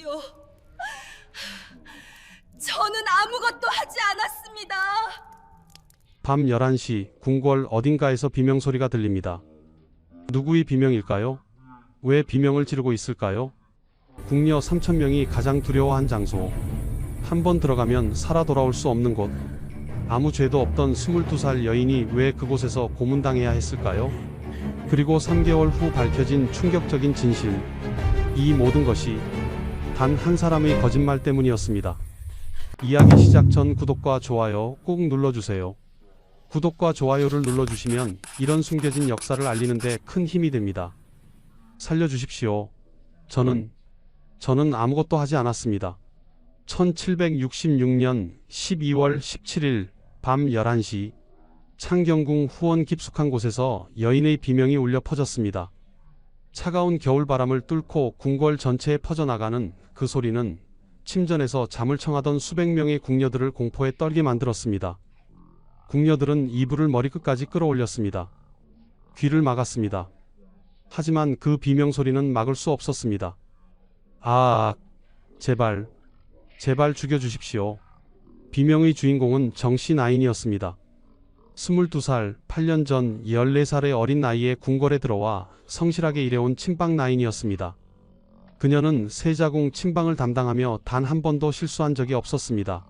주십시오. 저는 아무것도 하지 않았습니다. 밤 11시 궁궐 어딘가에서 비명소리가 들립니다. 누구의 비명일까요? 왜 비명을 지르고 있을까요? 궁녀 3,000명이 가장 두려워한 장소. 한 번 들어가면 살아 돌아올 수 없는 곳. 아무 죄도 없던 22살 여인이 왜 그곳에서 고문당해야 했을까요? 그리고 3개월 후 밝혀진 충격적인 진실. 이 모든 것이 단 한 사람의 거짓말 때문이었습니다. 이야기 시작 전 구독과 좋아요 꼭 눌러주세요. 구독과 좋아요를 눌러주시면 이런 숨겨진 역사를 알리는 데 큰 힘이 됩니다. 살려주십시오. 저는 아무것도 하지 않았습니다. 1766년 12월 17일 밤 11시 창경궁 후원 깊숙한 곳에서 여인의 비명이 울려 퍼졌습니다. 차가운 겨울바람을 뚫고 궁궐 전체에 퍼져나가는 그 소리는 침전에서 잠을 청하던 수백 명의 궁녀들을 공포에 떨게 만들었습니다. 궁녀들은 이불을 머리끝까지 끌어올렸습니다. 귀를 막았습니다. 하지만 그 비명소리는 막을 수 없었습니다. 제발 죽여주십시오. 비명의 주인공은 정씨 나인이었습니다. 22살, 8년 전 14살의 어린 나이에 궁궐에 들어와 성실하게 일해온 침방 나인이었습니다. 그녀는 세자궁 침방을 담당하며 단 한 번도 실수한 적이 없었습니다.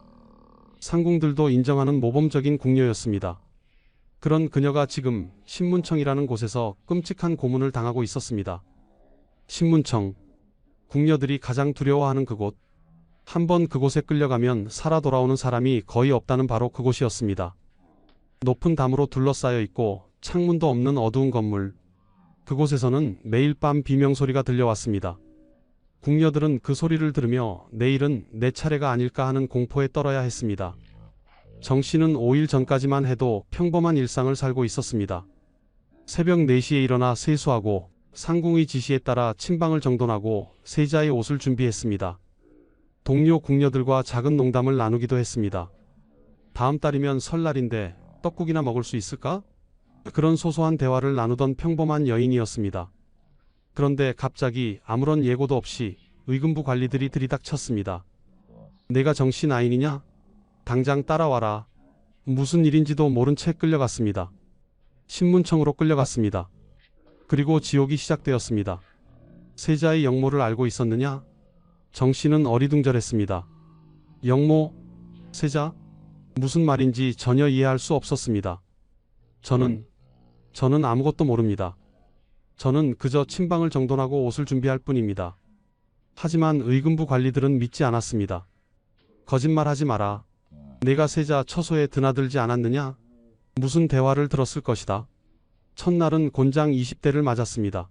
상궁들도 인정하는 모범적인 궁녀였습니다. 그런 그녀가 지금 신문청이라는 곳에서 끔찍한 고문을 당하고 있었습니다. 신문청, 궁녀들이 가장 두려워하는 그곳. 한번 그곳에 끌려가면 살아 돌아오는 사람이 거의 없다는 바로 그곳이었습니다. 높은 담으로 둘러싸여 있고 창문도 없는 어두운 건물. 그곳에서는 매일 밤 비명소리가 들려왔습니다. 궁녀들은 그 소리를 들으며 내일은 내 차례가 아닐까 하는 공포에 떨어야 했습니다. 정씨는 5일 전까지만 해도 평범한 일상을 살고 있었습니다. 새벽 4시에 일어나 세수하고 상궁의 지시에 따라 침방을 정돈하고 세자의 옷을 준비했습니다. 동료 궁녀들과 작은 농담을 나누기도 했습니다. 다음 달이면 설날인데 떡국이나 먹을 수 있을까? 그런 소소한 대화를 나누던 평범한 여인이었습니다. 그런데 갑자기 아무런 예고도 없이 의금부 관리들이 들이닥쳤습니다. 내가 정씨 나인이냐? 당장 따라와라. 무슨 일인지도 모른 채 끌려갔습니다. 신문청으로 끌려갔습니다. 그리고 지옥이 시작되었습니다. 세자의 역모를 알고 있었느냐? 정씨는 어리둥절했습니다. 역모? 세자? 무슨 말인지 전혀 이해할 수 없었습니다. 저는 아무것도 모릅니다. 저는 그저 침방을 정돈하고 옷을 준비할 뿐입니다. 하지만 의금부 관리들은 믿지 않았습니다. 거짓말하지 마라. 내가 세자 처소에 드나들지 않았느냐? 무슨 대화를 들었을 것이다. 첫날은 곤장 20대를 맞았습니다.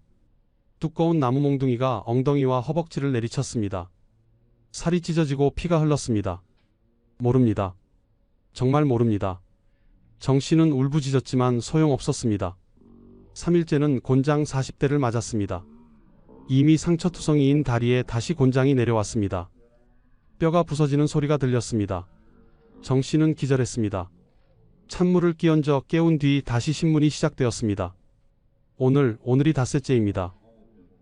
두꺼운 나무 몽둥이가 엉덩이와 허벅지를 내리쳤습니다. 살이 찢어지고 피가 흘렀습니다. 모릅니다. 정말 모릅니다. 정씨는 울부짖었지만 소용없었습니다. 3일째는 곤장 40대를 맞았습니다. 이미 상처투성이인 다리에 다시 곤장이 내려왔습니다. 뼈가 부서지는 소리가 들렸습니다. 정씨는 기절했습니다. 찬물을 끼얹어 깨운 뒤 다시 신문이 시작되었습니다. 오늘이 닷새째입니다.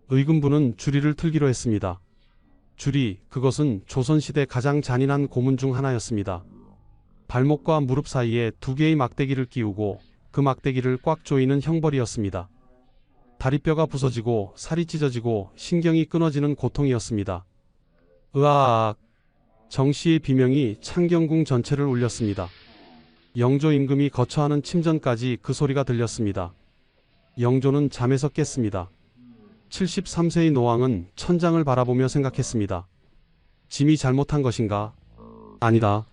의금부는 주리를 틀기로 했습니다. 주리, 그것은 조선시대 가장 잔인한 고문 중 하나였습니다. 발목과 무릎 사이에 2개의 막대기를 끼우고 그 막대기를 꽉 조이는 형벌이었습니다. 다리뼈가 부서지고 살이 찢어지고 신경이 끊어지는 고통이었습니다. 으아악! 정씨의 비명이 창경궁 전체를 울렸습니다. 영조 임금이 거처하는 침전까지 그 소리가 들렸습니다. 영조는 잠에서 깼습니다. 73세의 노왕은 천장을 바라보며 생각했습니다. 짐이 잘못한 것인가? 아니다.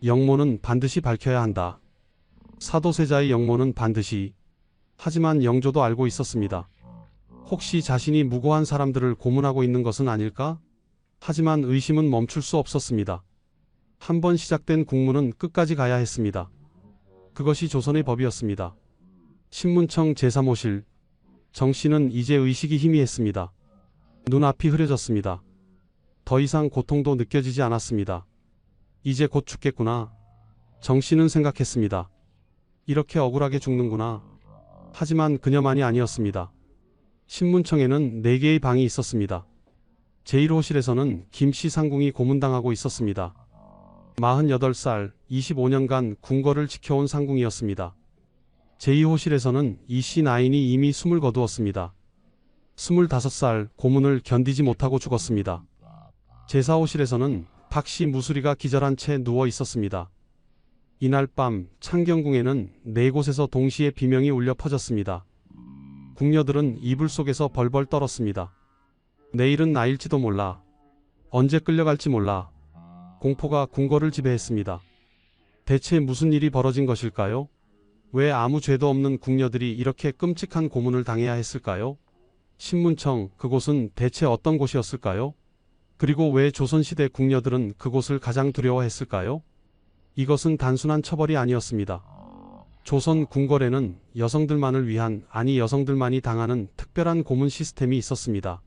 역모는 반드시 밝혀야 한다. 사도세자의 역모는 반드시. 하지만 영조도 알고 있었습니다. 혹시 자신이 무고한 사람들을 고문하고 있는 것은 아닐까? 하지만 의심은 멈출 수 없었습니다. 한 번 시작된 국문은 끝까지 가야 했습니다. 그것이 조선의 법이었습니다. 신문청 제3호실. 정씨는 이제 의식이 희미했습니다. 눈앞이 흐려졌습니다. 더 이상 고통도 느껴지지 않았습니다. 이제 곧 죽겠구나. 정씨는 생각했습니다. 이렇게 억울하게 죽는구나. 하지만 그녀만이 아니었습니다. 신문청에는 4개의 방이 있었습니다. 제1호실에서는 김씨 상궁이 고문당하고 있었습니다. 48살, 25년간 궁궐을 지켜온 상궁이었습니다. 제2호실에서는 이씨 나인이 이미 숨을 거두었습니다. 25살, 고문을 견디지 못하고 죽었습니다. 제4호실에서는 박씨 무수리가 기절한 채 누워 있었습니다. 이날 밤 창경궁에는 4곳에서 동시에 비명이 울려 퍼졌습니다. 궁녀들은 이불 속에서 벌벌 떨었습니다. 내일은 나일지도 몰라. 언제 끌려갈지 몰라. 공포가 궁궐을 지배했습니다. 대체 무슨 일이 벌어진 것일까요? 왜 아무 죄도 없는 궁녀들이 이렇게 끔찍한 고문을 당해야 했을까요? 신문청, 그곳은 대체 어떤 곳이었을까요? 그리고 왜 조선시대 궁녀들은 그곳을 가장 두려워했을까요? 이것은 단순한 처벌이 아니었습니다. 조선 궁궐에는 여성들만을 위한, 아니 여성들만이 당하는 특별한 고문 시스템이 있었습니다.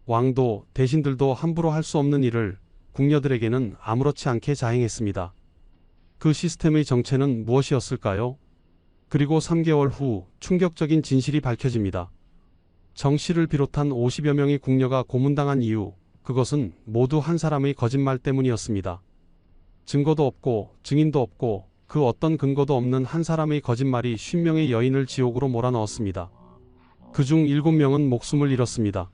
왕도, 대신들도 함부로 할 수 없는 일을 궁녀들에게는 아무렇지 않게 자행했습니다. 그 시스템의 정체는 무엇이었을까요? 그리고 3개월 후 충격적인 진실이 밝혀집니다. 정 씨를 비롯한 50여 명의 궁녀가 고문당한 이유, 그것은 모두 한 사람의 거짓말 때문이었습니다. 증거도 없고 증인도 없고 그 어떤 근거도 없는 한 사람의 거짓말이 50명의 여인을 지옥으로 몰아넣었습니다. 그중 7명은 목숨을 잃었습니다.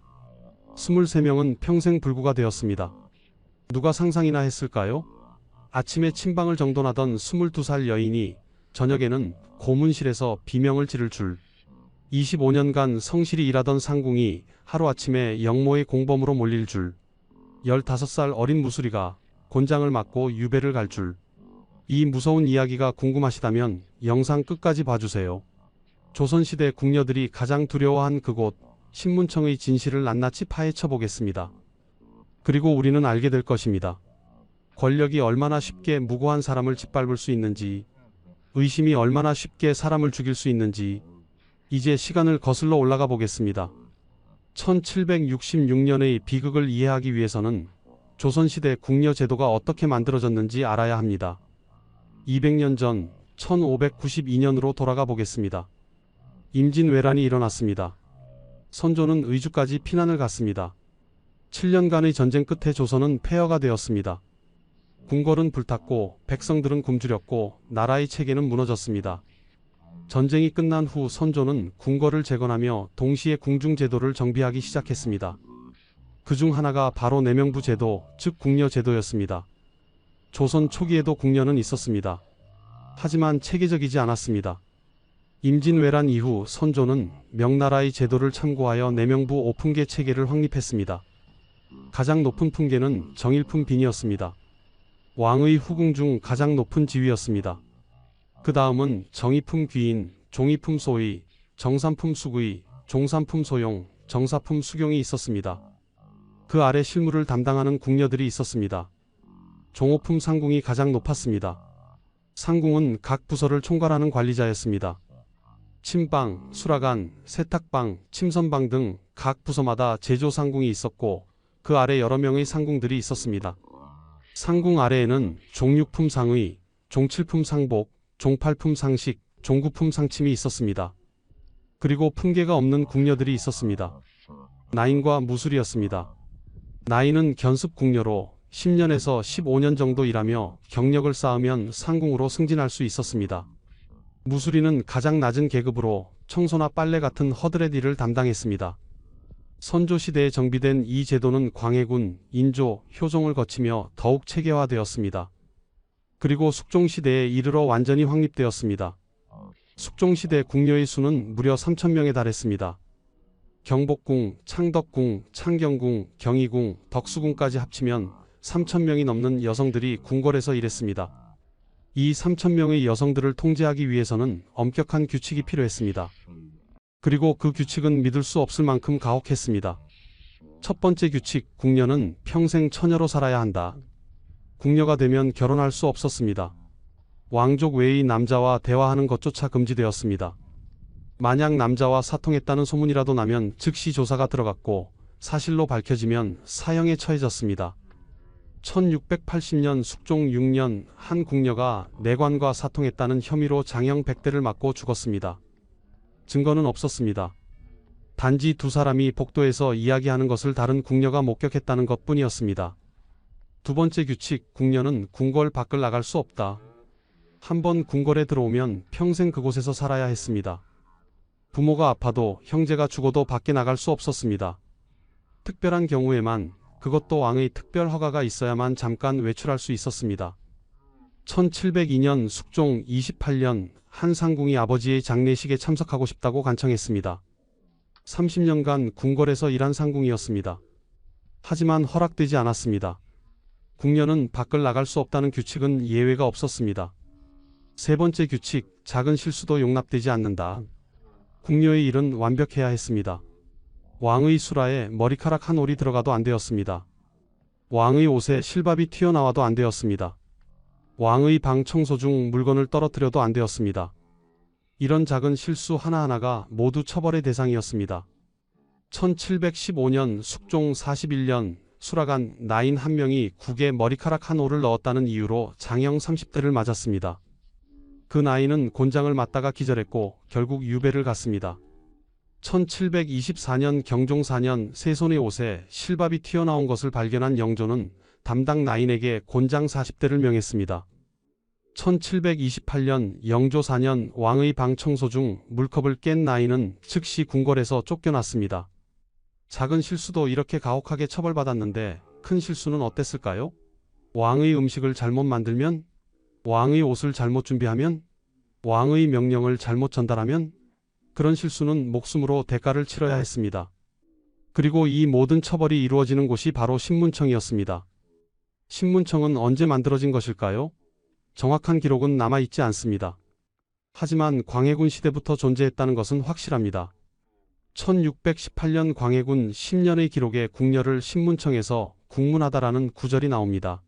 23명은 평생 불구가 되었습니다. 누가 상상이나 했을까요? 아침에 침방을 정돈하던 22살 여인이 저녁에는 고문실에서 비명을 지를 줄. 25년간 성실히 일하던 상궁이 하루아침에 영모의 공범으로 몰릴 줄. 15살 어린 무수리가 곤장을 맞고 유배를 갈 줄. 이 무서운 이야기가 궁금하시다면 영상 끝까지 봐주세요. 조선시대 궁녀들이 가장 두려워한 그곳, 신문청의 진실을 낱낱이 파헤쳐 보겠습니다. 그리고 우리는 알게 될 것입니다. 권력이 얼마나 쉽게 무고한 사람을 짓밟을 수 있는지, 의심이 얼마나 쉽게 사람을 죽일 수 있는지. 이제 시간을 거슬러 올라가 보겠습니다. 1766년의 비극을 이해하기 위해서는 조선시대 궁녀 제도가 어떻게 만들어졌는지 알아야 합니다. 200년 전 1592년으로 돌아가 보겠습니다. 임진왜란이 일어났습니다. 선조는 의주까지 피난을 갔습니다. 7년간의 전쟁 끝에 조선은 폐허가 되었습니다. 궁궐은 불탔고 백성들은 굶주렸고 나라의 체계는 무너졌습니다. 전쟁이 끝난 후 선조는 궁궐을 재건하며 동시에 궁중제도를 정비하기 시작했습니다. 그중 하나가 바로 내명부 제도, 즉 궁녀 제도였습니다. 조선 초기에도 궁녀는 있었습니다. 하지만 체계적이지 않았습니다. 임진왜란 이후 선조는 명나라의 제도를 참고하여 내명부 5품계 체계를 확립했습니다. 가장 높은 품계는 정일품 빈이었습니다. 왕의 후궁 중 가장 높은 지위였습니다. 그 다음은 정이품 귀인, 종이품 소의, 정삼품 수의, 종삼품 소용, 정사품 수경이 있었습니다. 그 아래 실무를 담당하는 궁녀들이 있었습니다. 종오품 상궁이 가장 높았습니다. 상궁은 각 부서를 총괄하는 관리자였습니다. 침방, 수라간, 세탁방, 침선방 등 각 부서마다 제조상궁이 있었고 그 아래 여러 명의 상궁들이 있었습니다. 상궁 아래에는 종육품 상의, 종칠품 상복, 종팔품 상식, 종구품 상침이 있었습니다. 그리고 품계가 없는 궁녀들이 있었습니다. 나인과 무술이었습니다. 나인은 견습 궁녀로 10년에서 15년 정도 일하며 경력을 쌓으면 상궁으로 승진할 수 있었습니다. 무술이는 가장 낮은 계급으로 청소나 빨래 같은 허드렛 일을 담당했습니다. 선조시대에 정비된 이 제도는 광해군, 인조, 효종을 거치며 더욱 체계화되었습니다. 그리고 숙종시대에 이르러 완전히 확립되었습니다. 숙종시대 궁녀의 수는 무려 3,000명에 달했습니다. 경복궁, 창덕궁, 창경궁, 경희궁, 덕수궁까지 합치면 3,000명이 넘는 여성들이 궁궐에서 일했습니다. 이 3,000명의 여성들을 통제하기 위해서는 엄격한 규칙이 필요했습니다. 그리고 그 규칙은 믿을 수 없을 만큼 가혹했습니다. 첫 번째 규칙, 궁녀는 평생 처녀로 살아야 한다. 궁녀가 되면 결혼할 수 없었습니다. 왕족 외의 남자와 대화하는 것조차 금지되었습니다. 만약 남자와 사통했다는 소문이라도 나면 즉시 조사가 들어갔고 사실로 밝혀지면 사형에 처해졌습니다. 1680년 숙종 6년 한 궁녀가 내관과 사통했다는 혐의로 장형 100대를 맞고 죽었습니다. 증거는 없었습니다. 단지 두 사람이 복도에서 이야기하는 것을 다른 궁녀가 목격했다는 것뿐이었습니다. 두 번째 규칙, 궁녀는 궁궐 밖을 나갈 수 없다. 한번 궁궐에 들어오면 평생 그곳에서 살아야 했습니다. 부모가 아파도 형제가 죽어도 밖에 나갈 수 없었습니다. 특별한 경우에만, 그것도 왕의 특별 허가가 있어야만 잠깐 외출할 수 있었습니다. 1702년 숙종 28년 한 상궁이 아버지의 장례식에 참석하고 싶다고 간청했습니다. 30년간 궁궐에서 일한 상궁이었습니다. 하지만 허락되지 않았습니다. 궁녀는 밖을 나갈 수 없다는 규칙은 예외가 없었습니다. 세 번째 규칙, 작은 실수도 용납되지 않는다. 궁녀의 일은 완벽해야 했습니다. 왕의 수라에 머리카락 한 올이 들어가도 안 되었습니다. 왕의 옷에 실밥이 튀어나와도 안 되었습니다. 왕의 방 청소 중 물건을 떨어뜨려도 안 되었습니다. 이런 작은 실수 하나하나가 모두 처벌의 대상이었습니다. 1715년 숙종 41년 수라간 나인 한 명이 국에 머리카락 한 올을 넣었다는 이유로 장형 30대를 맞았습니다. 그 나인은 곤장을 맞다가 기절했고 결국 유배를 갔습니다. 1724년 경종 4년 세손의 옷에 실밥이 튀어나온 것을 발견한 영조는 담당 나인에게 곤장 40대를 명했습니다. 1728년 영조 4년 왕의 방 청소 중 물컵을 깬 나인은 즉시 궁궐에서 쫓겨났습니다. 작은 실수도 이렇게 가혹하게 처벌받았는데 큰 실수는 어땠을까요? 왕의 음식을 잘못 만들면? 왕의 옷을 잘못 준비하면? 왕의 명령을 잘못 전달하면? 그런 실수는 목숨으로 대가를 치러야 했습니다. 그리고 이 모든 처벌이 이루어지는 곳이 바로 신문청이었습니다. 신문청은 언제 만들어진 것일까요? 정확한 기록은 남아있지 않습니다. 하지만 광해군 시대부터 존재했다는 것은 확실합니다. 1618년 광해군 10년의 기록에 궁녀를 신문청에서 국문하다라는 구절이 나옵니다.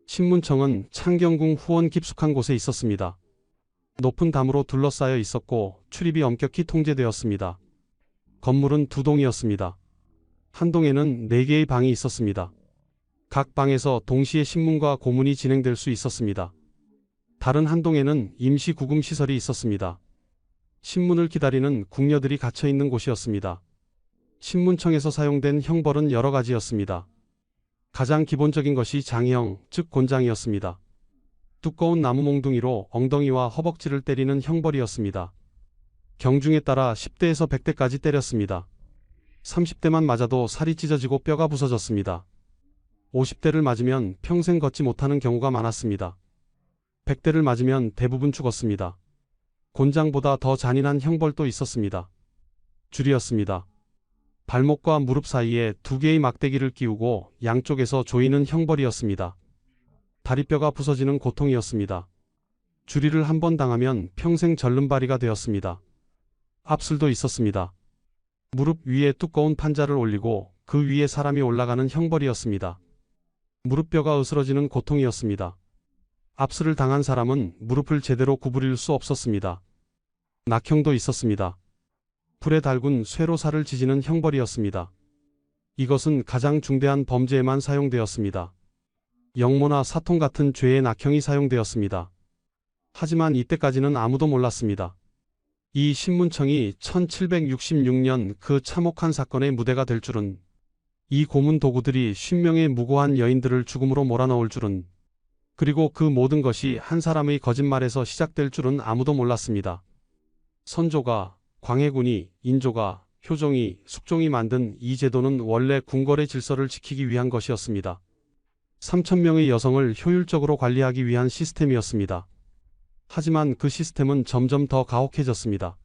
신문청은 창경궁 후원 깊숙한 곳에 있었습니다. 높은 담으로 둘러싸여 있었고 출입이 엄격히 통제되었습니다. 건물은 두 동이었습니다. 한 동에는 4개의 방이 있었습니다. 각 방에서 동시에 신문과 고문이 진행될 수 있었습니다. 다른 한 동에는 임시 구금 시설이 있었습니다. 신문을 기다리는 궁녀들이 갇혀 있는 곳이었습니다. 신문청에서 사용된 형벌은 여러 가지였습니다. 가장 기본적인 것이 장형, 즉 곤장이었습니다. 두꺼운 나무 몽둥이로 엉덩이와 허벅지를 때리는 형벌이었습니다. 경중에 따라 10대에서 100대까지 때렸습니다. 30대만 맞아도 살이 찢어지고 뼈가 부서졌습니다. 50대를 맞으면 평생 걷지 못하는 경우가 많았습니다. 100대를 맞으면 대부분 죽었습니다. 곤장보다 더 잔인한 형벌도 있었습니다. 줄이었습니다. 발목과 무릎 사이에 2개의 막대기를 끼우고 양쪽에서 조이는 형벌이었습니다. 다리뼈가 부서지는 고통이었습니다. 줄이를 한 번 당하면 평생 절름발이가 되었습니다. 압술도 있었습니다. 무릎 위에 두꺼운 판자를 올리고 그 위에 사람이 올라가는 형벌이었습니다. 무릎뼈가 으스러지는 고통이었습니다. 압술을 당한 사람은 무릎을 제대로 구부릴 수 없었습니다. 낙형도 있었습니다. 불에 달군 쇠로 살을 지지는 형벌이었습니다. 이것은 가장 중대한 범죄에만 사용되었습니다. 영모나 사통 같은 죄의 낙형이 사용되었습니다. 하지만 이때까지는 아무도 몰랐습니다. 이 신문청이 1766년 그 참혹한 사건의 무대가 될 줄은, 이 고문 도구들이 50명의 무고한 여인들을 죽음으로 몰아넣을 줄은, 그리고 그 모든 것이 한 사람의 거짓말에서 시작될 줄은 아무도 몰랐습니다. 선조가, 광해군이, 인조가, 효종이, 숙종이 만든 이 제도는 원래 궁궐의 질서를 지키기 위한 것이었습니다. 3,000명의 여성을 효율적으로 관리하기 위한 시스템이었습니다. 하지만 그 시스템은 점점 더 가혹해졌습니다.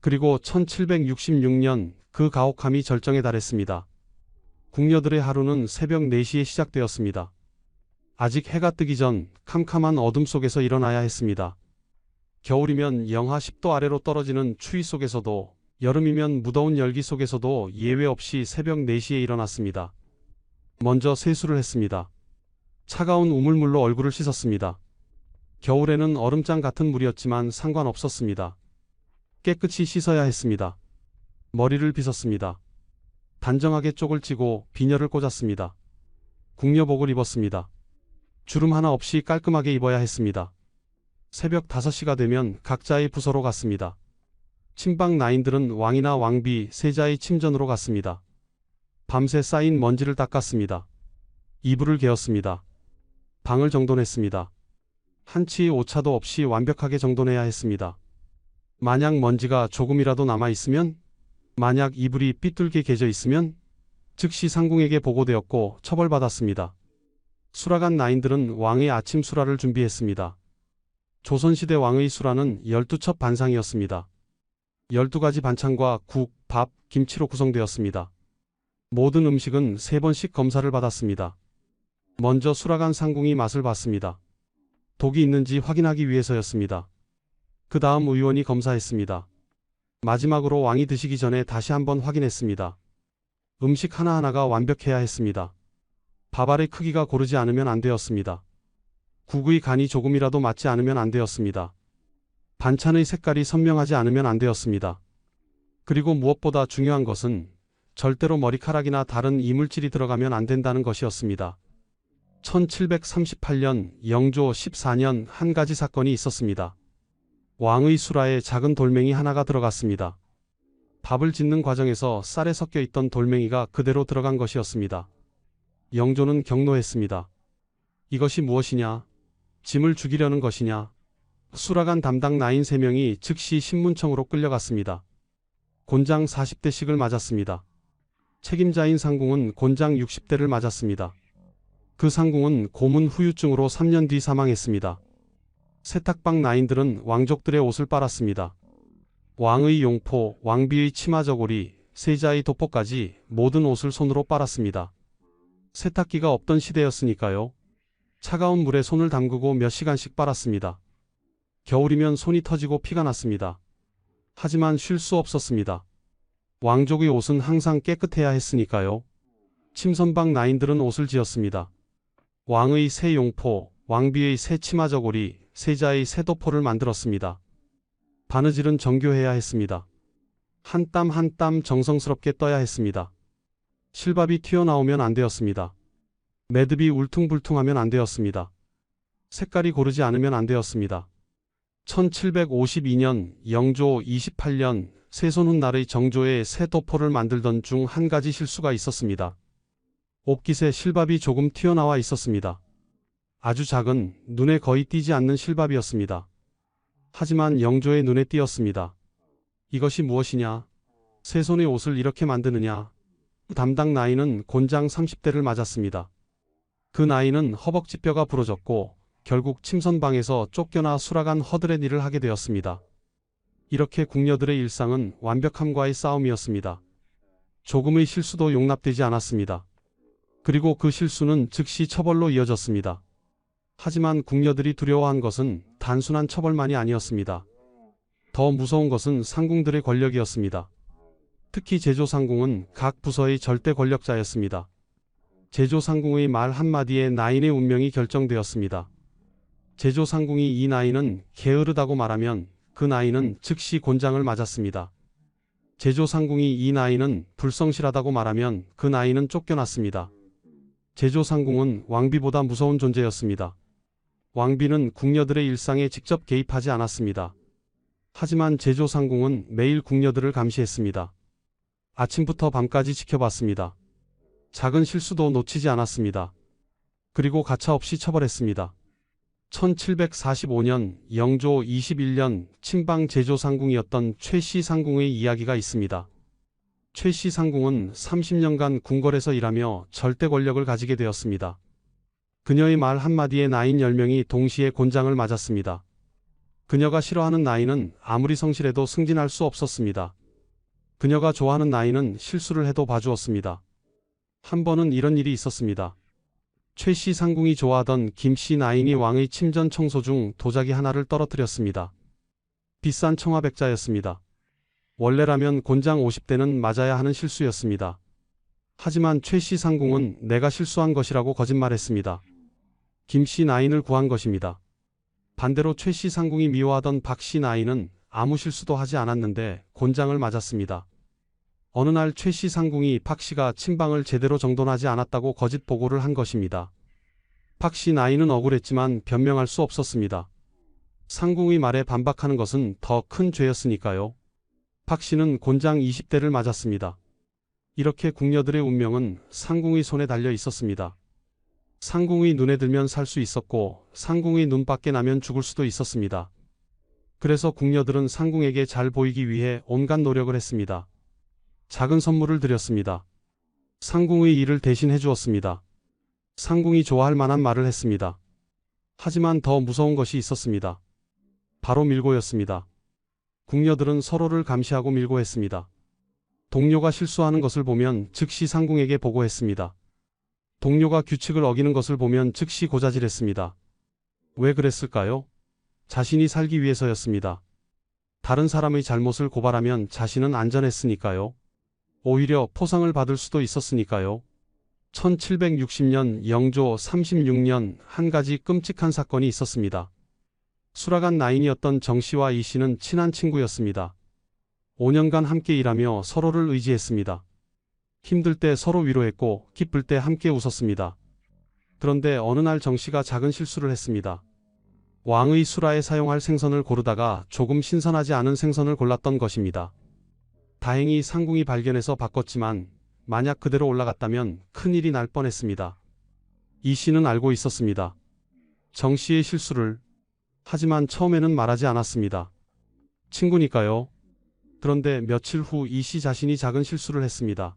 그리고 1766년 그 가혹함이 절정에 달했습니다. 궁녀들의 하루는 새벽 4시에 시작되었습니다. 아직 해가 뜨기 전 캄캄한 어둠 속에서 일어나야 했습니다. 겨울이면 영하 10도 아래로 떨어지는 추위 속에서도, 여름이면 무더운 열기 속에서도 예외 없이 새벽 4시에 일어났습니다. 먼저 세수를 했습니다. 차가운 우물물로 얼굴을 씻었습니다. 겨울에는 얼음장 같은 물이었지만 상관없었습니다. 깨끗이 씻어야 했습니다. 머리를 빗었습니다. 단정하게 쪽을 찌고 비녀를 꽂았습니다. 궁녀복을 입었습니다. 주름 하나 없이 깔끔하게 입어야 했습니다. 새벽 5시가 되면 각자의 부서로 갔습니다. 친방 나인들은 왕이나 왕비, 세자의 침전으로 갔습니다. 밤새 쌓인 먼지를 닦았습니다. 이불을 개었습니다. 방을 정돈했습니다. 한치의 오차도 없이 완벽하게 정돈해야 했습니다. 만약 먼지가 조금이라도 남아있으면, 만약 이불이 삐뚤게 개져 있으면 즉시 상궁에게 보고되었고 처벌받았습니다. 수라간 나인들은 왕의 아침 수라를 준비했습니다. 조선시대 왕의 수라는 12첩 반상이었습니다. 12가지 반찬과 국, 밥, 김치로 구성되었습니다. 모든 음식은 3번씩 검사를 받았습니다. 먼저 수라간 상궁이 맛을 봤습니다. 독이 있는지 확인하기 위해서였습니다. 그 다음 의원이 검사했습니다. 마지막으로 왕이 드시기 전에 다시 한번 확인했습니다. 음식 하나하나가 완벽해야 했습니다. 밥알의 크기가 고르지 않으면 안 되었습니다. 국의 간이 조금이라도 맞지 않으면 안 되었습니다. 반찬의 색깔이 선명하지 않으면 안 되었습니다. 그리고 무엇보다 중요한 것은 절대로 머리카락이나 다른 이물질이 들어가면 안 된다는 것이었습니다. 1738년 영조 14년 한 가지 사건이 있었습니다. 왕의 수라에 작은 돌멩이 하나가 들어갔습니다. 밥을 짓는 과정에서 쌀에 섞여 있던 돌멩이가 그대로 들어간 것이었습니다. 영조는 경노했습니다. 이것이 무엇이냐? 짐을 죽이려는 것이냐? 수라간 담당 나인 3명이 즉시 신문청으로 끌려갔습니다. 곤장 40대씩을 맞았습니다. 책임자인 상궁은 곤장 60대를 맞았습니다. 그 상궁은 고문 후유증으로 3년 뒤 사망했습니다. 세탁방 나인들은 왕족들의 옷을 빨았습니다. 왕의 용포, 왕비의 치마 저고리, 세자의 도포까지 모든 옷을 손으로 빨았습니다. 세탁기가 없던 시대였으니까요. 차가운 물에 손을 담그고 몇 시간씩 빨았습니다. 겨울이면 손이 터지고 피가 났습니다. 하지만 쉴 수 없었습니다. 왕족의 옷은 항상 깨끗해야 했으니까요. 침선방 나인들은 옷을 지었습니다. 왕의 새 용포, 왕비의 새 치마 저고리, 세자의 새 도포를 만들었습니다. 바느질은 정교해야 했습니다. 한 땀 한 땀 정성스럽게 떠야 했습니다. 실밥이 튀어나오면 안 되었습니다. 매듭이 울퉁불퉁하면 안 되었습니다. 색깔이 고르지 않으면 안 되었습니다. 1752년 영조 28년 세손 훗날의 정조의 새 도포를 만들던 중 한 가지 실수가 있었습니다. 옥깃에 실밥이 조금 튀어나와 있었습니다. 아주 작은, 눈에 거의 띄지 않는 실밥이었습니다. 하지만 영조의 눈에 띄었습니다. 이것이 무엇이냐? 세손의 옷을 이렇게 만드느냐? 담당 나인은 곤장 30대를 맞았습니다. 그 나이는 허벅지 뼈가 부러졌고 결국 침선방에서 쫓겨나 수라간 허들의 일을 하게 되었습니다. 이렇게 궁녀들의 일상은 완벽함과의 싸움이었습니다. 조금의 실수도 용납되지 않았습니다. 그리고 그 실수는 즉시 처벌로 이어졌습니다. 하지만 궁녀들이 두려워한 것은 단순한 처벌만이 아니었습니다. 더 무서운 것은 상궁들의 권력이었습니다. 특히 제조상궁은 각 부서의 절대 권력자였습니다. 제조상궁의 말 한마디에 나인의 운명이 결정되었습니다. 제조상궁이 이 나인은 게으르다고 말하면 그 나인은 즉시 곤장을 맞았습니다. 제조상궁이 이 나인은 불성실하다고 말하면 그 나인은 쫓겨났습니다. 제조상궁은 왕비보다 무서운 존재였습니다. 왕비는 궁녀들의 일상에 직접 개입하지 않았습니다. 하지만 제조상궁은 매일 궁녀들을 감시했습니다. 아침부터 밤까지 지켜봤습니다. 작은 실수도 놓치지 않았습니다. 그리고 가차없이 처벌했습니다. 1745년 영조 21년 친방 제조상궁이었던 최씨 상궁의 이야기가 있습니다. 최씨 상궁은 30년간 궁궐에서 일하며 절대 권력을 가지게 되었습니다. 그녀의 말 한마디에 나인 10명이 동시에 곤장을 맞았습니다. 그녀가 싫어하는 나인은 아무리 성실해도 승진할 수 없었습니다. 그녀가 좋아하는 나인은 실수를 해도 봐주었습니다. 한 번은 이런 일이 있었습니다. 최씨 상궁이 좋아하던 김씨 나인이 왕의 침전 청소 중 도자기 하나를 떨어뜨렸습니다. 비싼 청화백자였습니다. 원래라면 곤장 50대는 맞아야 하는 실수였습니다. 하지만 최씨 상궁은 내가 실수한 것이라고 거짓말했습니다. 김씨 나인을 구한 것입니다. 반대로 최씨 상궁이 미워하던 박씨 나인은 아무 실수도 하지 않았는데 곤장을 맞았습니다. 어느 날 최씨 상궁이 박씨가 침방을 제대로 정돈하지 않았다고 거짓 보고를 한 것입니다. 박씨 나인은 억울했지만 변명할 수 없었습니다. 상궁의 말에 반박하는 것은 더 큰 죄였으니까요. 박 씨는 곤장 20대를 맞았습니다. 이렇게 궁녀들의 운명은 상궁의 손에 달려 있었습니다. 상궁의 눈에 들면 살 수 있었고 상궁의 눈 밖에 나면 죽을 수도 있었습니다. 그래서 궁녀들은 상궁에게 잘 보이기 위해 온갖 노력을 했습니다. 작은 선물을 드렸습니다. 상궁의 일을 대신 해주었습니다. 상궁이 좋아할 만한 말을 했습니다. 하지만 더 무서운 것이 있었습니다. 바로 밀고였습니다. 궁녀들은 서로를 감시하고 밀고했습니다. 동료가 실수하는 것을 보면 즉시 상궁에게 보고했습니다. 동료가 규칙을 어기는 것을 보면 즉시 고자질했습니다. 왜 그랬을까요? 자신이 살기 위해서였습니다. 다른 사람의 잘못을 고발하면 자신은 안전했으니까요. 오히려 포상을 받을 수도 있었으니까요. 1760년 영조 36년 한 가지 끔찍한 사건이 있었습니다. 수라간 나인이었던 정 씨와 이 씨는 친한 친구였습니다. 5년간 함께 일하며 서로를 의지했습니다. 힘들 때 서로 위로했고 기쁠 때 함께 웃었습니다. 그런데 어느 날 정 씨가 작은 실수를 했습니다. 왕의 수라에 사용할 생선을 고르다가 조금 신선하지 않은 생선을 골랐던 것입니다. 다행히 상궁이 발견해서 바꿨지만 만약 그대로 올라갔다면 큰일이 날 뻔했습니다. 이 씨는 알고 있었습니다. 정 씨의 실수를. 하지만 처음에는 말하지 않았습니다. 친구니까요. 그런데 며칠 후 이 씨 자신이 작은 실수를 했습니다.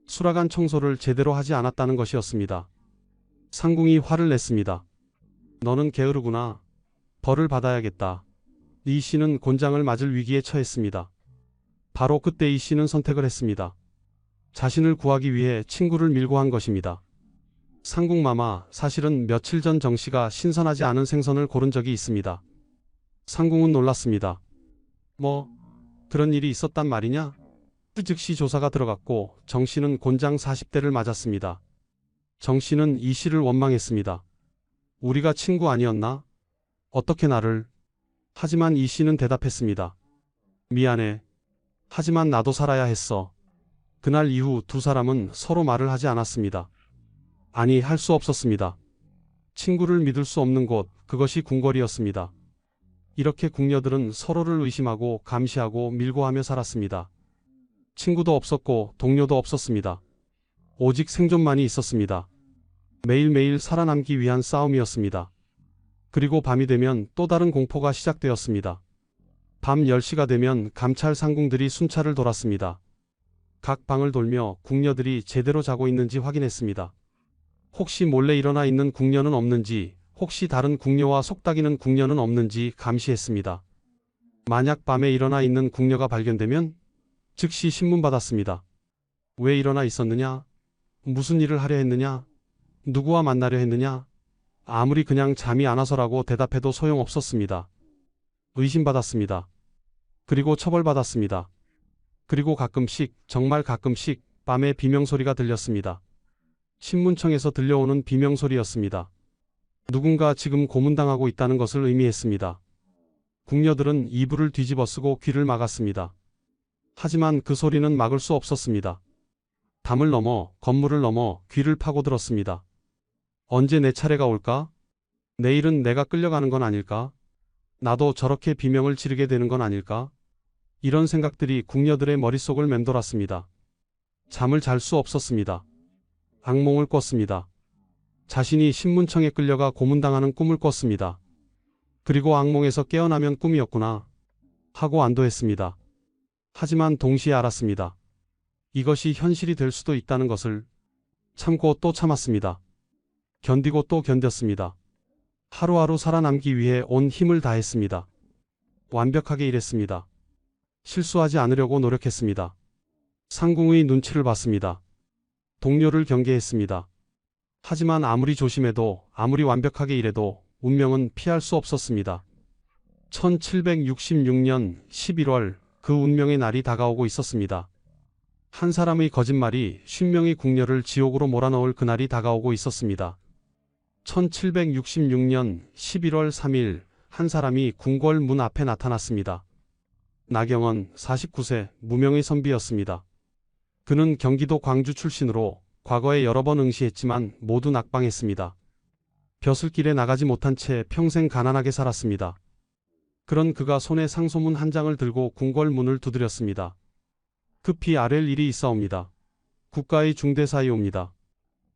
수라간 청소를 제대로 하지 않았다는 것이었습니다. 상궁이 화를 냈습니다. 너는 게으르구나. 벌을 받아야겠다. 이 씨는 곤장을 맞을 위기에 처했습니다. 바로 그때 이 씨는 선택을 했습니다. 자신을 구하기 위해 친구를 밀고 한 것입니다. 상궁마마, 사실은 며칠 전 정 씨가 신선하지 않은 생선을 고른 적이 있습니다. 상궁은 놀랐습니다. 뭐, 그런 일이 있었단 말이냐? 즉시 조사가 들어갔고 정 씨는 곤장 40대를 맞았습니다. 정 씨는 이 씨를 원망했습니다. 우리가 친구 아니었나? 어떻게 나를? 하지만 이 씨는 대답했습니다. 미안해. 하지만 나도 살아야 했어. 그날 이후 두 사람은 서로 말을 하지 않았습니다. 아니, 할 수 없었습니다. 친구를 믿을 수 없는 곳, 그것이 궁궐이었습니다. 이렇게 궁녀들은 서로를 의심하고 감시하고 밀고하며 살았습니다. 친구도 없었고 동료도 없었습니다. 오직 생존만이 있었습니다. 매일매일 살아남기 위한 싸움이었습니다. 그리고 밤이 되면 또 다른 공포가 시작되었습니다. 밤 10시가 되면 감찰 상궁들이 순찰을 돌았습니다. 각 방을 돌며 궁녀들이 제대로 자고 있는지 확인했습니다. 혹시 몰래 일어나 있는 궁녀는 없는지, 혹시 다른 궁녀와 속닥이는 궁녀는 없는지 감시했습니다. 만약 밤에 일어나 있는 궁녀가 발견되면 즉시 신문 받았습니다. 왜 일어나 있었느냐? 무슨 일을 하려 했느냐? 누구와 만나려 했느냐? 아무리 그냥 잠이 안 와서라고 대답해도 소용없었습니다. 의심받았습니다. 그리고 처벌받았습니다. 그리고 가끔씩, 정말 가끔씩 밤에 비명소리가 들렸습니다. 신문청에서 들려오는 비명소리였습니다. 누군가 지금 고문당하고 있다는 것을 의미했습니다. 궁녀들은 이불을 뒤집어쓰고 귀를 막았습니다. 하지만 그 소리는 막을 수 없었습니다. 담을 넘어, 건물을 넘어 귀를 파고들었습니다. 언제 내 차례가 올까? 내일은 내가 끌려가는 건 아닐까? 나도 저렇게 비명을 지르게 되는 건 아닐까? 이런 생각들이 궁녀들의 머릿속을 맴돌았습니다. 잠을 잘 수 없었습니다. 악몽을 꿨습니다. 자신이 신문청에 끌려가 고문당하는 꿈을 꿨습니다. 그리고 악몽에서 깨어나면 꿈이었구나 하고 안도했습니다. 하지만 동시에 알았습니다. 이것이 현실이 될 수도 있다는 것을. 참고 또 참았습니다. 견디고 또 견뎠습니다. 하루하루 살아남기 위해 온 힘을 다했습니다. 완벽하게 일했습니다. 실수하지 않으려고 노력했습니다. 상궁의 눈치를 봤습니다. 동료를 경계했습니다. 하지만 아무리 조심해도, 아무리 완벽하게 일해도 운명은 피할 수 없었습니다. 1766년 11월 그 운명의 날이 다가오고 있었습니다. 한 사람의 거짓말이 50명의 궁녀를 지옥으로 몰아넣을 그날이 다가오고 있었습니다. 1766년 11월 3일 한 사람이 궁궐 문 앞에 나타났습니다. 나경원 49세 무명의 선비였습니다. 그는 경기도 광주 출신으로 과거에 여러 번 응시했지만 모두 낙방했습니다. 벼슬길에 나가지 못한 채 평생 가난하게 살았습니다. 그런 그가 손에 상소문 한 장을 들고 궁궐 문을 두드렸습니다. 급히 아랠 일이 있사옵니다. 국가의 중대사이옵니다.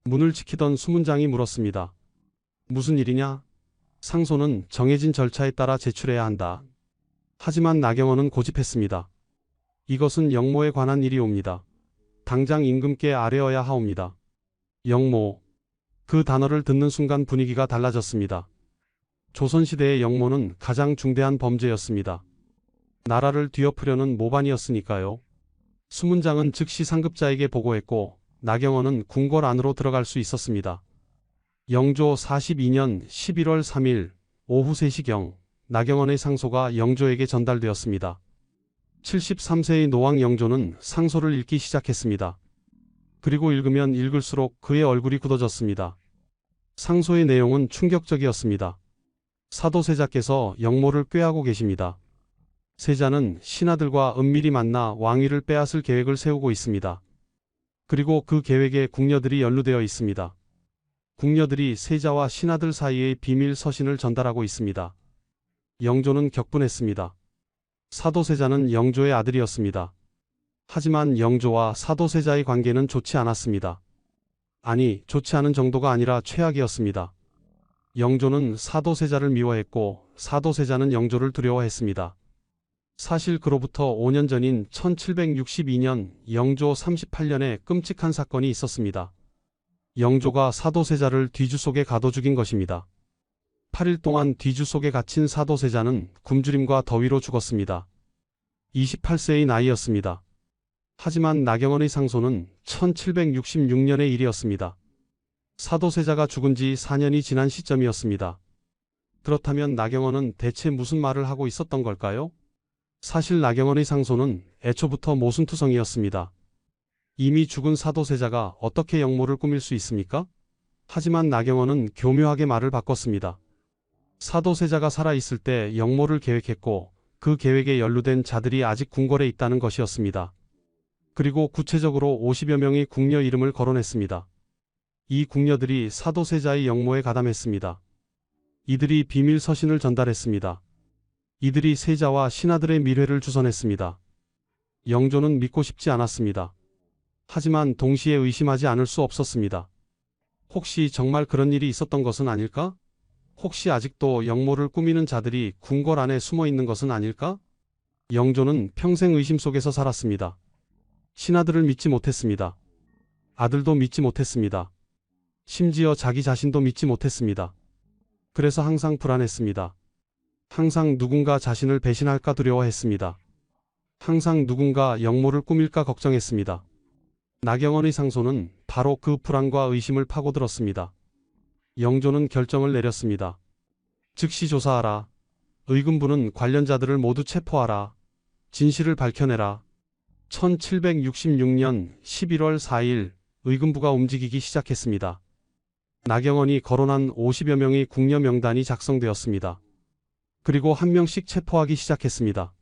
문을 지키던 수문장이 물었습니다. 무슨 일이냐? 상소는 정해진 절차에 따라 제출해야 한다. 하지만 나경원은 고집했습니다. 이것은 영모에 관한 일이옵니다. 당장 임금께 아뢰어야 하옵니다. 영모. 그 단어를 듣는 순간 분위기가 달라졌습니다. 조선시대의 영모는 가장 중대한 범죄였습니다. 나라를 뒤엎으려는 모반이었으니까요. 수문장은 즉시 상급자에게 보고했고 나경원은 궁궐 안으로 들어갈 수 있었습니다. 영조 42년 11월 3일 오후 3시경 나경원의 상소가 영조에게 전달되었습니다. 73세의 노왕 영조는 상소를 읽기 시작했습니다. 그리고 읽으면 읽을수록 그의 얼굴이 굳어졌습니다. 상소의 내용은 충격적이었습니다. 사도세자께서 영모를 꾀하고 계십니다. 세자는 신하들과 은밀히 만나 왕위를 빼앗을 계획을 세우고 있습니다. 그리고 그 계획에 궁녀들이 연루되어 있습니다. 궁녀들이 세자와 신하들 사이의 비밀 서신을 전달하고 있습니다. 영조는 격분했습니다. 사도세자는 영조의 아들이었습니다. 하지만 영조와 사도세자의 관계는 좋지 않았습니다. 아니, 좋지 않은 정도가 아니라 최악이었습니다. 영조는 사도세자를 미워했고 사도세자는 영조를 두려워했습니다. 사실 그로부터 5년 전인 1762년 영조 38년에 끔찍한 사건이 있었습니다. 영조가 사도세자를 뒤주 속에 가둬 죽인 것입니다. 8일 동안 뒤주 속에 갇힌 사도세자는 굶주림과 더위로 죽었습니다. 28세의 나이였습니다. 하지만 나경원의 상소는 1766년의 일이었습니다. 사도세자가 죽은 지 4년이 지난 시점이었습니다. 그렇다면 나경원은 대체 무슨 말을 하고 있었던 걸까요? 사실 나경원의 상소는 애초부터 모순투성이었습니다. 이미 죽은 사도세자가 어떻게 영모를 꾸밀 수 있습니까? 하지만 나경원은 교묘하게 말을 바꿨습니다. 사도세자가 살아있을 때 영모를 계획했고 그 계획에 연루된 자들이 아직 궁궐에 있다는 것이었습니다. 그리고 구체적으로 50여 명의 궁녀 이름을 거론했습니다. 이 궁녀들이 사도세자의 영모에 가담했습니다. 이들이 비밀 서신을 전달했습니다. 이들이 세자와 신하들의 밀회를 주선했습니다. 영조는 믿고 싶지 않았습니다. 하지만 동시에 의심하지 않을 수 없었습니다. 혹시 정말 그런 일이 있었던 것은 아닐까? 혹시 아직도 영모를 꾸미는 자들이 궁궐 안에 숨어 있는 것은 아닐까? 영조는 평생 의심 속에서 살았습니다. 신하들을 믿지 못했습니다. 아들도 믿지 못했습니다. 심지어 자기 자신도 믿지 못했습니다. 그래서 항상 불안했습니다. 항상 누군가 자신을 배신할까 두려워했습니다. 항상 누군가 영모를 꾸밀까 걱정했습니다. 나경원의 상소는 바로 그 불안과 의심을 파고들었습니다. 영조는 결정을 내렸습니다. 즉시 조사하라. 의금부는 관련자들을 모두 체포하라. 진실을 밝혀내라. 1766년 11월 4일 의금부가 움직이기 시작했습니다. 나경원이 거론한 50여 명의 궁녀 명단이 작성되었습니다. 그리고 한 명씩 체포하기 시작했습니다.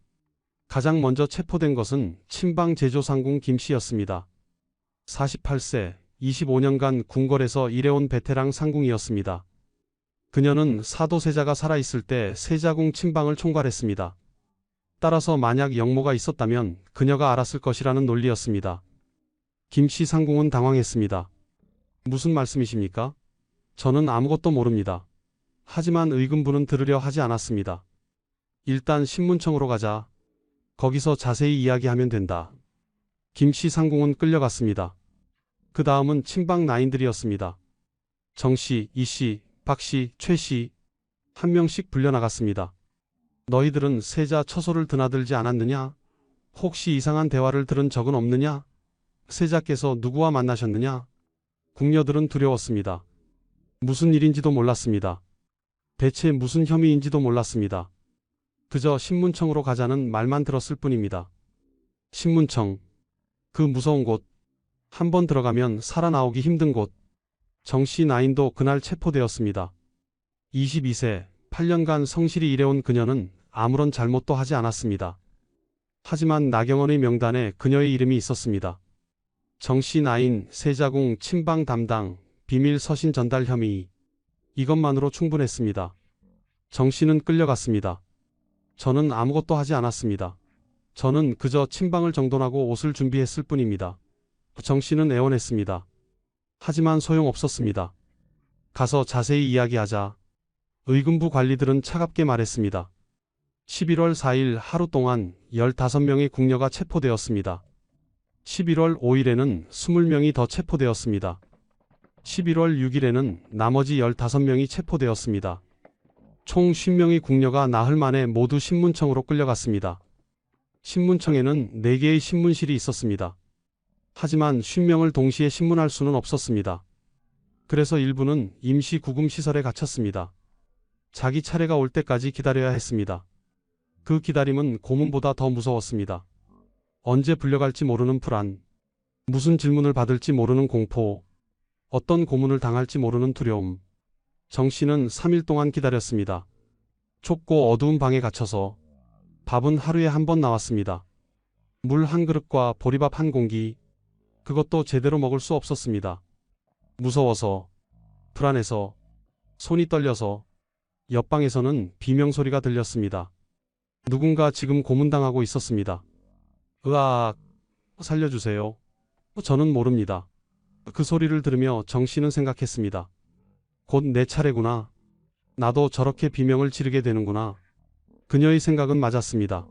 가장 먼저 체포된 것은 친방 제조상궁 김씨였습니다. 48세, 25년간 궁궐에서 일해온 베테랑 상궁이었습니다. 그녀는 사도세자가 살아있을 때 세자궁 친방을 총괄했습니다. 따라서 만약 영모가 있었다면 그녀가 알았을 것이라는 논리였습니다. 김씨 상궁은 당황했습니다. 무슨 말씀이십니까? 저는 아무것도 모릅니다. 하지만 의금부는 들으려 하지 않았습니다. 일단 신문청으로 가자. 거기서 자세히 이야기하면 된다. 김씨 상궁은 끌려갔습니다. 그 다음은 친방 나인들이었습니다. 정씨, 이씨, 박씨, 최씨 한 명씩 불려나갔습니다. 너희들은 세자 처소를 드나들지 않았느냐? 혹시 이상한 대화를 들은 적은 없느냐? 세자께서 누구와 만나셨느냐? 궁녀들은 두려웠습니다. 무슨 일인지도 몰랐습니다. 대체 무슨 혐의인지도 몰랐습니다. 그저 신문청으로 가자는 말만 들었을 뿐입니다. 신문청. 그 무서운 곳. 한번 들어가면 살아나오기 힘든 곳. 정씨 나인도 그날 체포되었습니다. 22세, 8년간 성실히 일해온 그녀는 아무런 잘못도 하지 않았습니다. 하지만 나경원의 명단에 그녀의 이름이 있었습니다. 정씨 나인, 세자궁 친방 담당, 비밀 서신 전달 혐의. 이것만으로 충분했습니다. 정씨는 끌려갔습니다. 저는 아무것도 하지 않았습니다. 저는 그저 침방을 정돈하고 옷을 준비했을 뿐입니다. 정 씨는 애원했습니다. 하지만 소용없었습니다. 가서 자세히 이야기하자. 의금부 관리들은 차갑게 말했습니다. 11월 4일 하루 동안 15명의 궁녀가 체포되었습니다. 11월 5일에는 20명이 더 체포되었습니다. 11월 6일에는 나머지 15명이 체포되었습니다. 총 50명의 궁녀가 나흘 만에 모두 신문청으로 끌려갔습니다. 신문청에는 4개의 신문실이 있었습니다. 하지만 50명을 동시에 신문할 수는 없었습니다. 그래서 일부는 임시 구금 시설에 갇혔습니다. 자기 차례가 올 때까지 기다려야 했습니다. 그 기다림은 고문보다 더 무서웠습니다. 언제 불려갈지 모르는 불안, 무슨 질문을 받을지 모르는 공포, 어떤 고문을 당할지 모르는 두려움. 정 씨는 3일 동안 기다렸습니다. 좁고 어두운 방에 갇혀서 밥은 하루에 한 번 나왔습니다. 물 한 그릇과 보리밥 한 공기, 그것도 제대로 먹을 수 없었습니다. 무서워서, 불안해서, 손이 떨려서 옆방에서는 비명소리가 들렸습니다. 누군가 지금 고문당하고 있었습니다. 으악, 살려주세요. 저는 모릅니다. 그 소리를 들으며 정 씨는 생각했습니다. 곧 내 차례구나. 나도 저렇게 비명을 지르게 되는구나. 그녀의 생각은 맞았습니다.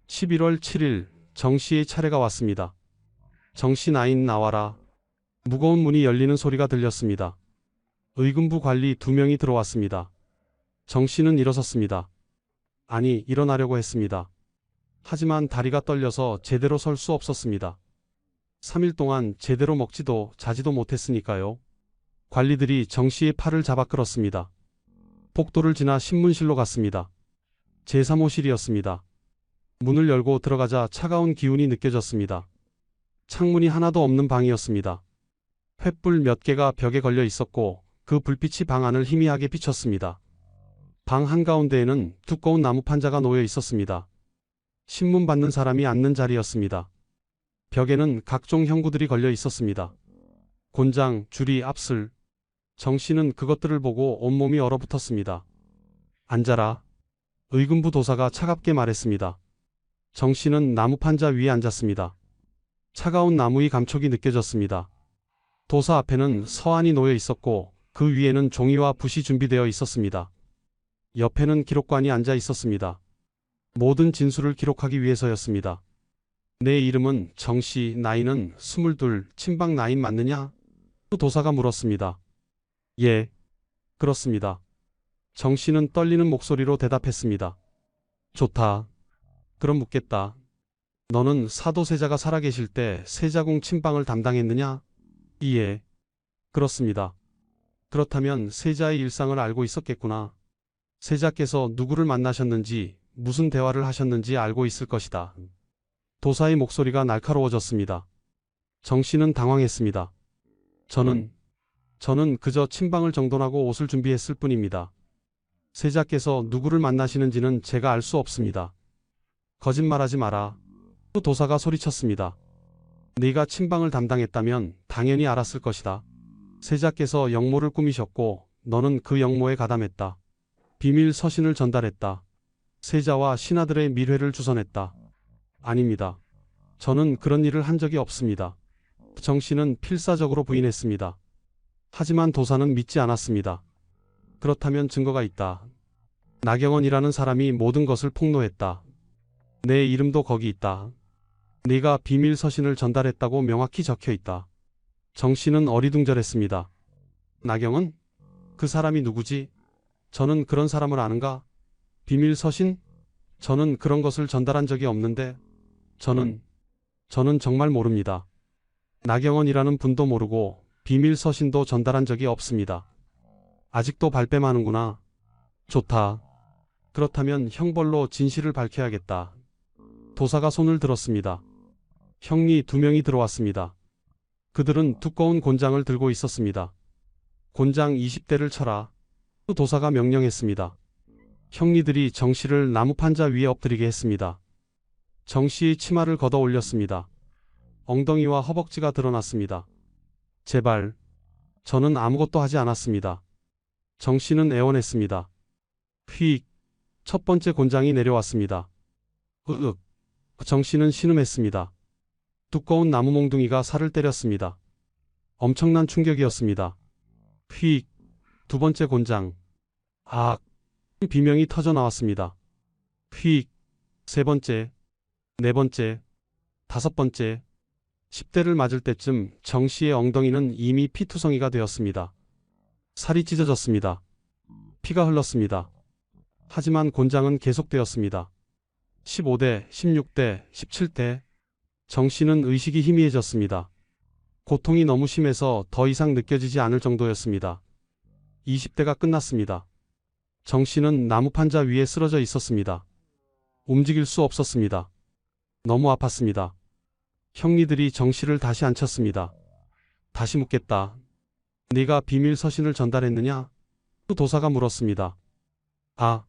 11월 7일 정 씨의 차례가 왔습니다. 정 씨 나인 나와라. 무거운 문이 열리는 소리가 들렸습니다. 의금부 관리 2명이 들어왔습니다. 정 씨는 일어섰습니다. 아니, 일어나려고 했습니다. 하지만 다리가 떨려서 제대로 설 수 없었습니다. 3일 동안 제대로 먹지도 자지도 못했으니까요. 관리들이 정 씨의 팔을 잡아 끌었습니다. 복도를 지나 신문실로 갔습니다. 제3호실이었습니다. 문을 열고 들어가자 차가운 기운이 느껴졌습니다. 창문이 하나도 없는 방이었습니다. 횃불 몇 개가 벽에 걸려 있었고 그 불빛이 방 안을 희미하게 비쳤습니다. 방 한가운데에는 두꺼운 나무 판자가 놓여 있었습니다. 신문 받는 사람이 앉는 자리였습니다. 벽에는 각종 형구들이 걸려 있었습니다. 곤장, 주리, 앞슬. 정 씨는 그것들을 보고 온몸이 얼어붙었습니다. 앉아라. 의금부 도사가 차갑게 말했습니다. 정 씨는 나무 판자 위에 앉았습니다. 차가운 나무의 감촉이 느껴졌습니다. 도사 앞에는 서한이 놓여 있었고 그 위에는 종이와 붓이 준비되어 있었습니다. 옆에는 기록관이 앉아 있었습니다. 모든 진술을 기록하기 위해서였습니다. 내 이름은 정씨, 나이는 22, 친박 나인 맞느냐? 도사가 물었습니다. 예, 그렇습니다. 정씨는 떨리는 목소리로 대답했습니다. 좋다. 그럼 묻겠다. 너는 사도세자가 살아계실 때 세자궁 침방을 담당했느냐? 예, 그렇습니다. 그렇다면 세자의 일상을 알고 있었겠구나. 세자께서 누구를 만나셨는지, 무슨 대화를 하셨는지 알고 있을 것이다. 도사의 목소리가 날카로워졌습니다. 정 씨는 당황했습니다. 저는 그저 침방을 정돈하고 옷을 준비했을 뿐입니다. 세자께서 누구를 만나시는지는 제가 알 수 없습니다. 거짓말하지 마라. 또 도사가 소리쳤습니다. 네가 침방을 담당했다면 당연히 알았을 것이다. 세자께서 역모를 꾸미셨고 너는 그 역모에 가담했다. 비밀 서신을 전달했다. 세자와 신하들의 밀회를 주선했다. 아닙니다. 저는 그런 일을 한 적이 없습니다. 정 씨는 필사적으로 부인했습니다. 하지만 도사는 믿지 않았습니다. 그렇다면 증거가 있다. 나경원이라는 사람이 모든 것을 폭로했다. 내 이름도 거기 있다. 네가 비밀 서신을 전달했다고 명확히 적혀 있다. 정 씨는 어리둥절했습니다. 나경원? 그 사람이 누구지? 저는 그런 사람을 아는가? 비밀 서신? 저는 그런 것을 전달한 적이 없는데 저는 정말 모릅니다. 나경원이라는 분도 모르고 비밀 서신도 전달한 적이 없습니다. 아직도 발뺌하는구나. 좋다. 그렇다면 형벌로 진실을 밝혀야겠다. 도사가 손을 들었습니다. 형리 2명이 들어왔습니다. 그들은 두꺼운 곤장을 들고 있었습니다. 곤장 20대를 쳐라. 도사가 명령했습니다. 형리들이 정 씨를 나무 판자 위에 엎드리게 했습니다. 정 씨의 치마를 걷어 올렸습니다. 엉덩이와 허벅지가 드러났습니다. 제발. 저는 아무것도 하지 않았습니다. 정 씨는 애원했습니다. 휙. 첫 번째 곤장이 내려왔습니다. 으윽. 정씨는 신음했습니다. 두꺼운 나무 몽둥이가 살을 때렸습니다. 엄청난 충격이었습니다. 휙. 두 번째 곤장. 악. 비명이 터져 나왔습니다. 휙. 세 번째. 네 번째. 다섯 번째. 10대를 맞을 때쯤 정씨의 엉덩이는 이미 피투성이가 되었습니다. 살이 찢어졌습니다. 피가 흘렀습니다. 하지만 곤장은 계속되었습니다. 15대, 16대, 17대. 정씨는 의식이 희미해졌습니다. 고통이 너무 심해서 더 이상 느껴지지 않을 정도였습니다. 20대가 끝났습니다. 정씨는 나무판자 위에 쓰러져 있었습니다. 움직일 수 없었습니다. 너무 아팠습니다. 형리들이 정씨를 다시 앉혔습니다. 다시 묻겠다. 네가 비밀 서신을 전달했느냐? 또 도사가 물었습니다. 아,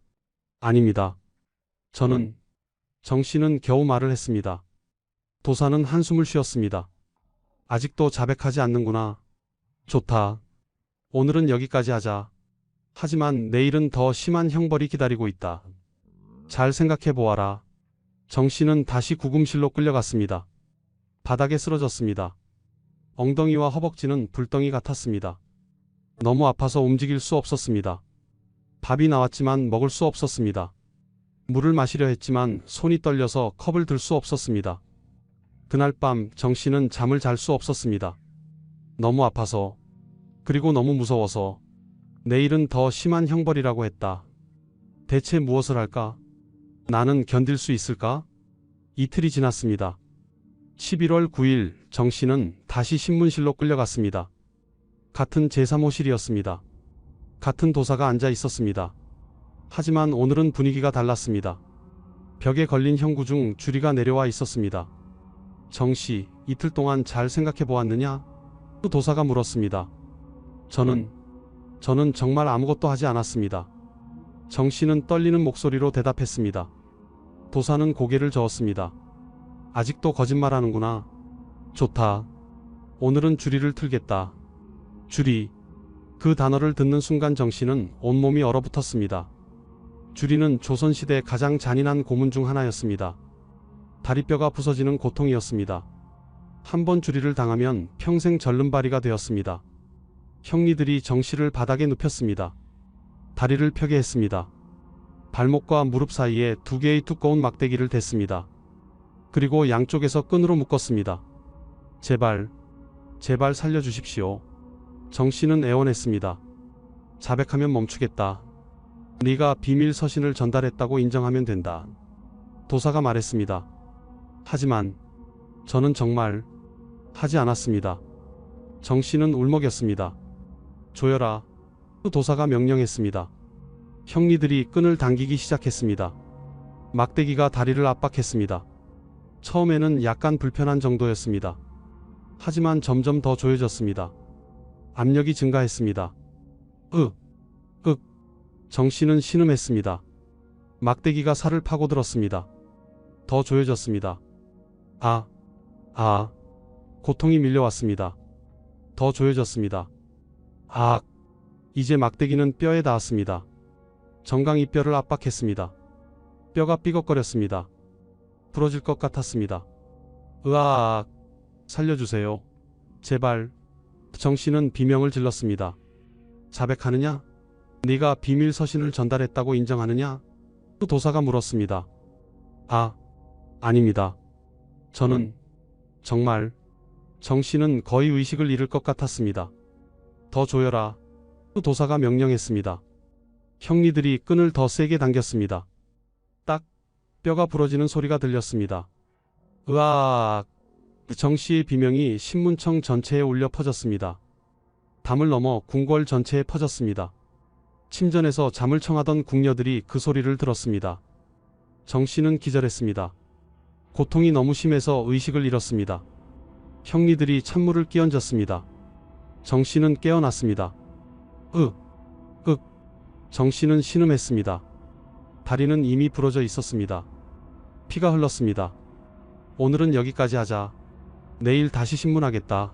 아닙니다. 저는. 정씨는 겨우 말을 했습니다. 도사는 한숨을 쉬었습니다. 아직도 자백하지 않는구나. 좋다. 오늘은 여기까지 하자. 하지만 내일은 더 심한 형벌이 기다리고 있다. 잘 생각해 보아라. 정씨는 다시 구금실로 끌려갔습니다. 바닥에 쓰러졌습니다. 엉덩이와 허벅지는 불덩이 같았습니다. 너무 아파서 움직일 수 없었습니다. 밥이 나왔지만 먹을 수 없었습니다. 물을 마시려 했지만 손이 떨려서 컵을 들 수 없었습니다. 그날 밤 정씨는 잠을 잘 수 없었습니다. 너무 아파서, 그리고 너무 무서워서. 내일은 더 심한 형벌이라고 했다. 대체 무엇을 할까? 나는 견딜 수 있을까? 이틀이 지났습니다. 11월 9일 정씨는 다시 신문실로 끌려갔습니다. 같은 제3호실이었습니다. 같은 도사가 앉아 있었습니다. 하지만 오늘은 분위기가 달랐습니다. 벽에 걸린 형구 중 주리가 내려와 있었습니다. 정씨, 이틀 동안 잘 생각해 보았느냐? 또 도사가 물었습니다. 저는 정말 아무것도 하지 않았습니다. 정씨는 떨리는 목소리로 대답했습니다. 도사는 고개를 저었습니다. 아직도 거짓말하는구나. 좋다. 오늘은 주리를 틀겠다. 주리. 그 단어를 듣는 순간 정씨는 온몸이 얼어붙었습니다. 주리는 조선시대 가장 잔인한 고문 중 하나였습니다. 다리뼈가 부서지는 고통이었습니다. 한 번 주리를 당하면 평생 절름발이가 되었습니다. 형리들이 정씨를 바닥에 눕혔습니다. 다리를 펴게 했습니다. 발목과 무릎 사이에 두 개의 두꺼운 막대기를 댔습니다. 그리고 양쪽에서 끈으로 묶었습니다. 제발, 제발 살려주십시오. 정씨는 애원했습니다. 자백하면 멈추겠다. 네가 비밀 서신을 전달했다고 인정하면 된다. 도사가 말했습니다. 하지만 저는 정말 하지 않았습니다. 정씨는 울먹였습니다. 조여라. 도사가 명령했습니다. 형리들이 끈을 당기기 시작했습니다. 막대기가 다리를 압박했습니다. 처음에는 약간 불편한 정도였습니다. 하지만 점점 더 조여졌습니다. 압력이 증가했습니다. 정씨는 신음했습니다. 막대기가 살을 파고들었습니다. 더 조여졌습니다. 고통이 밀려왔습니다. 더 조여졌습니다. 이제 막대기는 뼈에 닿았습니다. 정강이 뼈를 압박했습니다. 뼈가 삐걱거렸습니다. 부러질 것 같았습니다. 으아악! 살려주세요. 제발. 정씨는 비명을 질렀습니다. 자백하느냐? 네가 비밀 서신을 전달했다고 인정하느냐? 또 도사가 물었습니다. 아닙니다. 저는 정말. 정씨는 거의 의식을 잃을 것 같았습니다. 더 조여라. 또 도사가 명령했습니다. 형리들이 끈을 더 세게 당겼습니다. 딱 뼈가 부러지는 소리가 들렸습니다. 으아악! 정씨의 비명이 신문청 전체에 울려 퍼졌습니다. 담을 넘어 궁궐 전체에 퍼졌습니다. 침전에서 잠을 청하던 궁녀들이 그 소리를 들었습니다. 정씨는 기절했습니다. 고통이 너무 심해서 의식을 잃었습니다. 형리들이 찬물을 끼얹었습니다. 정씨는 깨어났습니다. 정씨는 신음했습니다. 다리는 이미 부러져 있었습니다. 피가 흘렀습니다. 오늘은 여기까지 하자. 내일 다시 신문하겠다.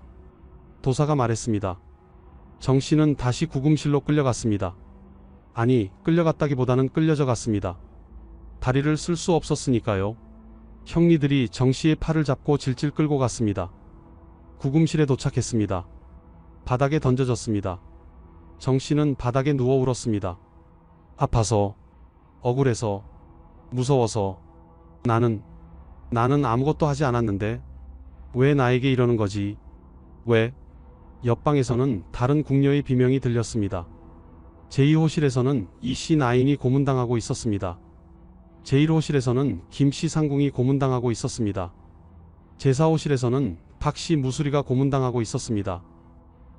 도사가 말했습니다. 정씨는 다시 구금실로 끌려갔습니다. 아니, 끌려갔다기보다는 끌려져 갔습니다. 다리를 쓸 수 없었으니까요. 형리들이 정씨의 팔을 잡고 질질 끌고 갔습니다. 구금실에 도착했습니다. 바닥에 던져졌습니다. 정씨는 바닥에 누워 울었습니다. 아파서, 억울해서, 무서워서, 나는 아무것도 하지 않았는데 왜 나에게 이러는 거지? 왜? 옆방에서는 다른 궁녀의 비명이 들렸습니다. 제2호실에서는 이씨 나인이 고문당하고 있었습니다. 제1호실에서는 김씨 상궁이 고문당하고 있었습니다. 제4호실에서는 박씨 무수리가 고문당하고 있었습니다.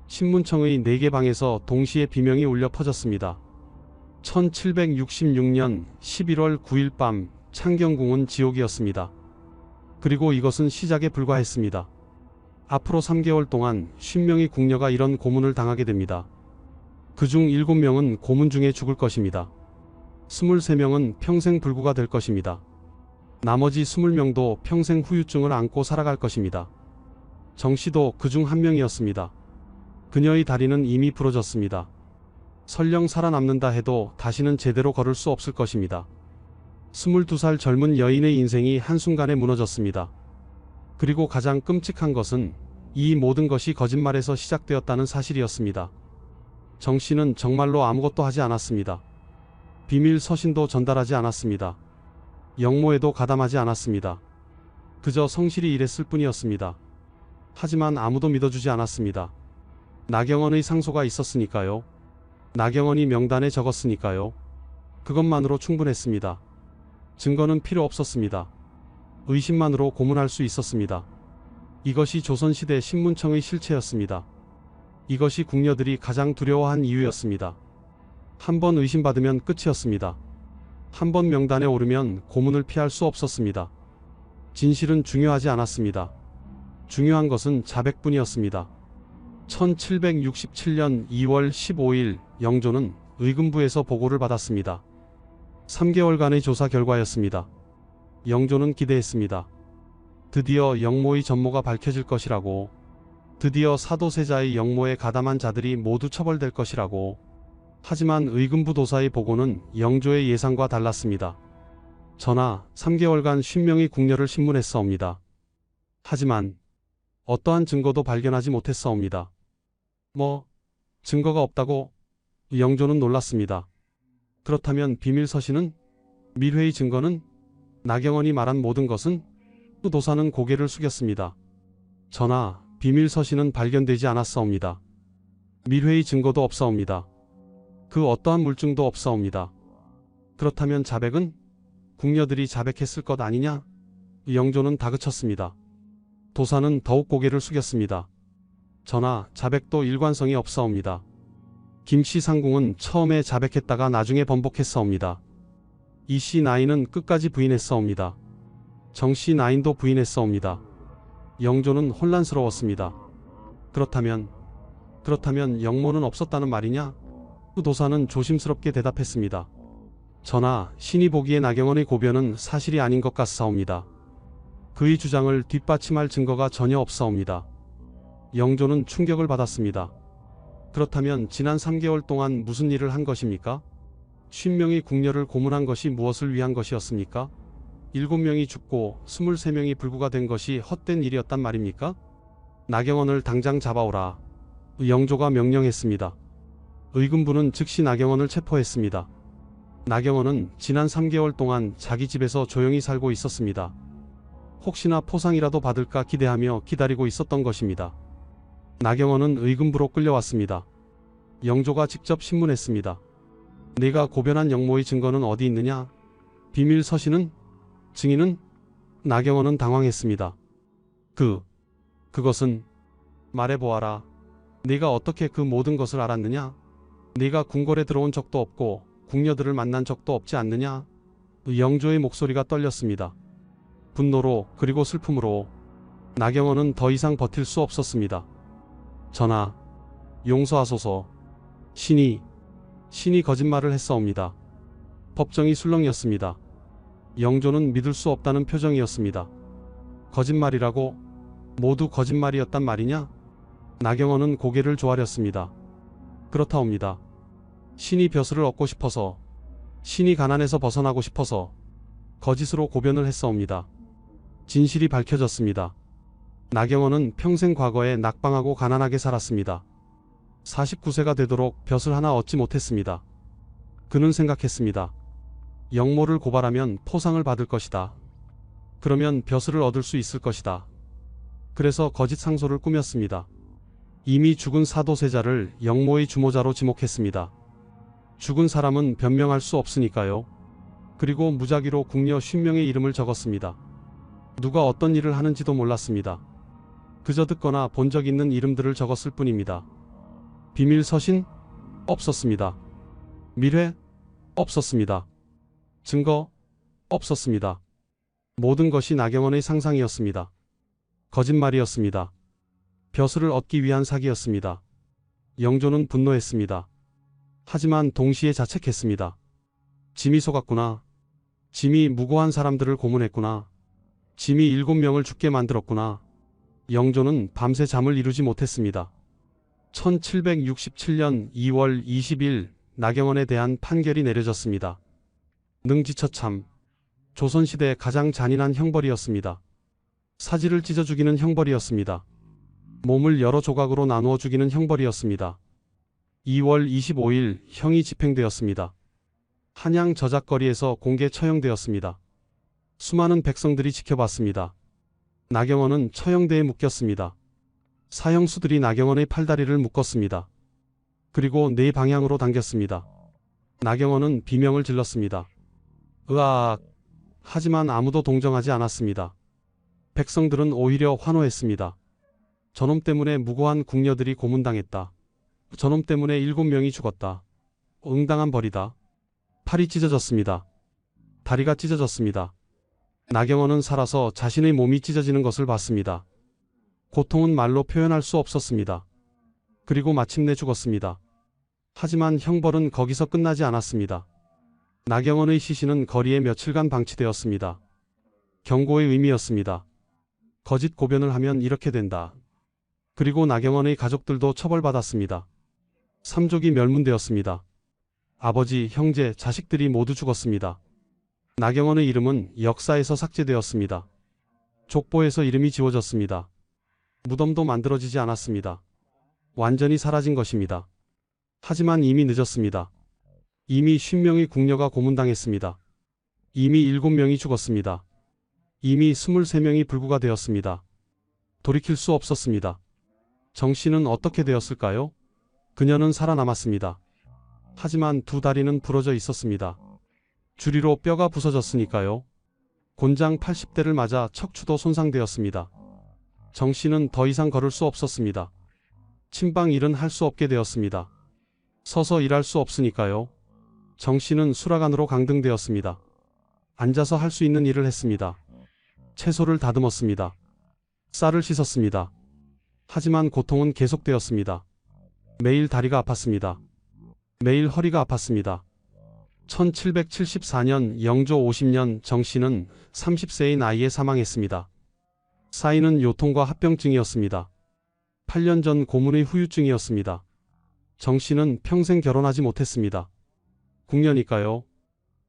신문청의 4개 방에서 동시에 비명이 울려 퍼졌습니다. 1766년 11월 9일 밤 창경궁은 지옥이었습니다. 그리고 이것은 시작에 불과했습니다. 앞으로 3개월 동안 50명의 궁녀가 이런 고문을 당하게 됩니다. 그중 7명은 고문 중에 죽을 것입니다. 23명은 평생 불구가 될 것입니다. 나머지 20명도 평생 후유증을 안고 살아갈 것입니다. 정씨도 그중 한 명이었습니다. 그녀의 다리는 이미 부러졌습니다. 설령 살아남는다 해도 다시는 제대로 걸을 수 없을 것입니다. 22살 젊은 여인의 인생이 한순간에 무너졌습니다. 그리고 가장 끔찍한 것은 이 모든 것이 거짓말에서 시작되었다는 사실이었습니다. 정씨는 정말로 아무것도 하지 않았습니다. 비밀 서신도 전달하지 않았습니다. 영모에도 가담하지 않았습니다. 그저 성실히 일했을 뿐이었습니다. 하지만 아무도 믿어주지 않았습니다. 나경원의 상소가 있었으니까요. 나경원이 명단에 적었으니까요. 그것만으로 충분했습니다. 증거는 필요 없었습니다. 의심만으로 고문할 수 있었습니다. 이것이 조선시대 신문청의 실체였습니다. 이것이 궁녀들이 가장 두려워한 이유였습니다. 한 번 의심받으면 끝이었습니다. 한 번 명단에 오르면 고문을 피할 수 없었습니다. 진실은 중요하지 않았습니다. 중요한 것은 자백뿐이었습니다. 1767년 2월 15일 영조는 의금부에서 보고를 받았습니다. 3개월간의 조사 결과였습니다. 영조는 기대했습니다. 드디어 영모의 전모가 밝혀질 것이라고, 드디어 사도세자의 영모에 가담한 자들이 모두 처벌될 것이라고. 하지만 의금부 도사의 보고는 영조의 예상과 달랐습니다. 전하, 3개월간 50명의 궁녀를 신문했사옵니다. 하지만 어떠한 증거도 발견하지 못했사옵니다. 뭐, 증거가 없다고? 영조는 놀랐습니다. 그렇다면 비밀 서신은? 밀회의 증거는? 나경원이 말한 모든 것은? 도사는 고개를 숙였습니다. 전하, 비밀 서신은 발견되지 않았사옵니다. 밀회의 증거도 없사옵니다. 그 어떠한 물증도 없사옵니다. 그렇다면 자백은? 궁녀들이 자백했을 것 아니냐? 영조는 다그쳤습니다. 도사는 더욱 고개를 숙였습니다. 전하, 자백도 일관성이 없사옵니다. 김씨 상궁은 처음에 자백했다가 나중에 번복했사옵니다. 이씨 나인은 끝까지 부인했사옵니다. 정씨 나인도 부인했사옵니다. 영조는 혼란스러웠습니다. 그렇다면 영모는 없었다는 말이냐? 도사는 조심스럽게 대답했습니다. 전하, 신이 보기에 나경원의 고변은 사실이 아닌 것 같사옵니다. 그의 주장을 뒷받침할 증거가 전혀 없사옵니다. 영조는 충격을 받았습니다. 그렇다면 지난 3개월 동안 무슨 일을 한 것입니까? 50명의 궁녀를 고문한 것이 무엇을 위한 것이었습니까? 7명이 죽고 23명이 불구가 된 것이 헛된 일이었단 말입니까? 나경원을 당장 잡아오라. 영조가 명령했습니다. 의금부는 즉시 나경원을 체포했습니다. 나경원은 지난 3개월 동안 자기 집에서 조용히 살고 있었습니다. 혹시나 포상이라도 받을까 기대하며 기다리고 있었던 것입니다. 나경원은 의금부로 끌려왔습니다. 영조가 직접 신문했습니다. 네가 고변한 영모의 증거는 어디 있느냐? 비밀 서신은? 증인은? 나경원은 당황했습니다. 그것은 말해보아라. 네가 어떻게 그 모든 것을 알았느냐? 네가 궁궐에 들어온 적도 없고 궁녀들을 만난 적도 없지 않느냐? 영조의 목소리가 떨렸습니다. 분노로 그리고 슬픔으로. 나경원은 더 이상 버틸 수 없었습니다. 전하, 용서하소서. 신이 거짓말을 했사옵니다. 법정이 술렁이었습니다. 영조는 믿을 수 없다는 표정이었습니다. 거짓말이라고? 모두 거짓말이었단 말이냐? 나경원은 고개를 조아렸습니다. 그렇다옵니다. 신이 벼슬을 얻고 싶어서, 신이 가난에서 벗어나고 싶어서, 거짓으로 고변을 했사옵니다. 진실이 밝혀졌습니다. 나경원은 평생 과거에 낙방하고 가난하게 살았습니다. 49세가 되도록 벼슬 하나 얻지 못했습니다. 그는 생각했습니다. 영모를 고발하면 포상을 받을 것이다. 그러면 벼슬을 얻을 수 있을 것이다. 그래서 거짓 상소를 꾸몄습니다. 이미 죽은 사도세자를 영모의 주모자로 지목했습니다. 죽은 사람은 변명할 수 없으니까요. 그리고 무작위로 궁녀 50명의 이름을 적었습니다. 누가 어떤 일을 하는지도 몰랐습니다. 그저 듣거나 본 적 있는 이름들을 적었을 뿐입니다. 비밀 서신? 없었습니다. 밀회? 없었습니다. 증거? 없었습니다. 모든 것이 나경원의 상상이었습니다. 거짓말이었습니다. 벼슬을 얻기 위한 사기였습니다. 영조는 분노했습니다. 하지만 동시에 자책했습니다. 짐이 속았구나. 짐이 무고한 사람들을 고문했구나. 짐이 7명을 죽게 만들었구나. 영조는 밤새 잠을 이루지 못했습니다. 1767년 2월 20일 나경원에 대한 판결이 내려졌습니다. 능지처참. 조선시대 가장 잔인한 형벌이었습니다. 사지를 찢어 죽이는 형벌이었습니다. 몸을 여러 조각으로 나누어 죽이는 형벌이었습니다. 2월 25일 형이 집행되었습니다. 한양 저작거리에서 공개 처형되었습니다. 수많은 백성들이 지켜봤습니다. 나경원은 처형대에 묶였습니다. 사형수들이 나경원의 팔다리를 묶었습니다. 그리고 네 방향으로 당겼습니다. 나경원은 비명을 질렀습니다. 으악! 하지만 아무도 동정하지 않았습니다. 백성들은 오히려 환호했습니다. 저놈 때문에 무고한 궁녀들이 고문당했다. 저놈 때문에 7명이 죽었다. 응당한 벌이다. 팔이 찢어졌습니다. 다리가 찢어졌습니다. 나경원은 살아서 자신의 몸이 찢어지는 것을 봤습니다. 고통은 말로 표현할 수 없었습니다. 그리고 마침내 죽었습니다. 하지만 형벌은 거기서 끝나지 않았습니다. 나경원의 시신은 거리에 며칠간 방치되었습니다. 경고의 의미였습니다. 거짓 고변을 하면 이렇게 된다. 그리고 나경원의 가족들도 처벌받았습니다. 삼족이 멸문되었습니다. 아버지, 형제, 자식들이 모두 죽었습니다. 나경원의 이름은 역사에서 삭제되었습니다. 족보에서 이름이 지워졌습니다. 무덤도 만들어지지 않았습니다. 완전히 사라진 것입니다. 하지만 이미 늦었습니다. 이미 50명의 궁녀가 고문당했습니다. 이미 7명이 죽었습니다. 이미 23명이 불구가 되었습니다. 돌이킬 수 없었습니다. 정 씨는 어떻게 되었을까요? 그녀는 살아남았습니다. 하지만 두 다리는 부러져 있었습니다. 주리로 뼈가 부서졌으니까요. 곤장 80대를 맞아 척추도 손상되었습니다. 정 씨는 더 이상 걸을 수 없었습니다. 침방 일은 할 수 없게 되었습니다. 서서 일할 수 없으니까요. 정 씨는 수라간으로 강등되었습니다. 앉아서 할 수 있는 일을 했습니다. 채소를 다듬었습니다. 쌀을 씻었습니다. 하지만 고통은 계속되었습니다. 매일 다리가 아팠습니다. 매일 허리가 아팠습니다. 1774년 영조 50년 정 씨는 30세의 나이에 사망했습니다. 사인은 요통과 합병증이었습니다. 8년 전 고문의 후유증이었습니다. 정 씨는 평생 결혼하지 못했습니다. 궁녀니까요.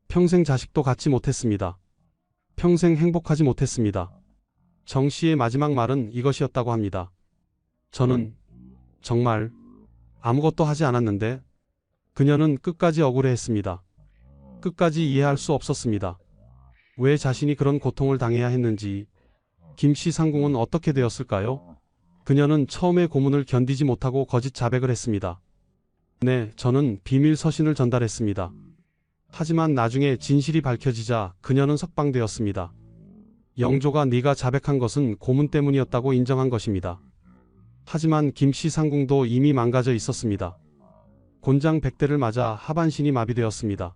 평생 자식도 갖지 못했습니다. 평생 행복하지 못했습니다. 정 씨의 마지막 말은 이것이었다고 합니다. 저는 정말 아무것도 하지 않았는데. 그녀는 끝까지 억울해했습니다. 끝까지 이해할 수 없었습니다. 왜 자신이 그런 고통을 당해야 했는지. 김씨 상궁은 어떻게 되었을까요? 그녀는 처음에 고문을 견디지 못하고 거짓 자백을 했습니다. 네, 저는 비밀 서신을 전달했습니다. 하지만 나중에 진실이 밝혀지자 그녀는 석방되었습니다. 영조가 네가 자백한 것은 고문 때문이었다고 인정한 것입니다. 하지만 김씨 상궁도 이미 망가져 있었습니다. 곤장 100대를 맞아 하반신이 마비되었습니다.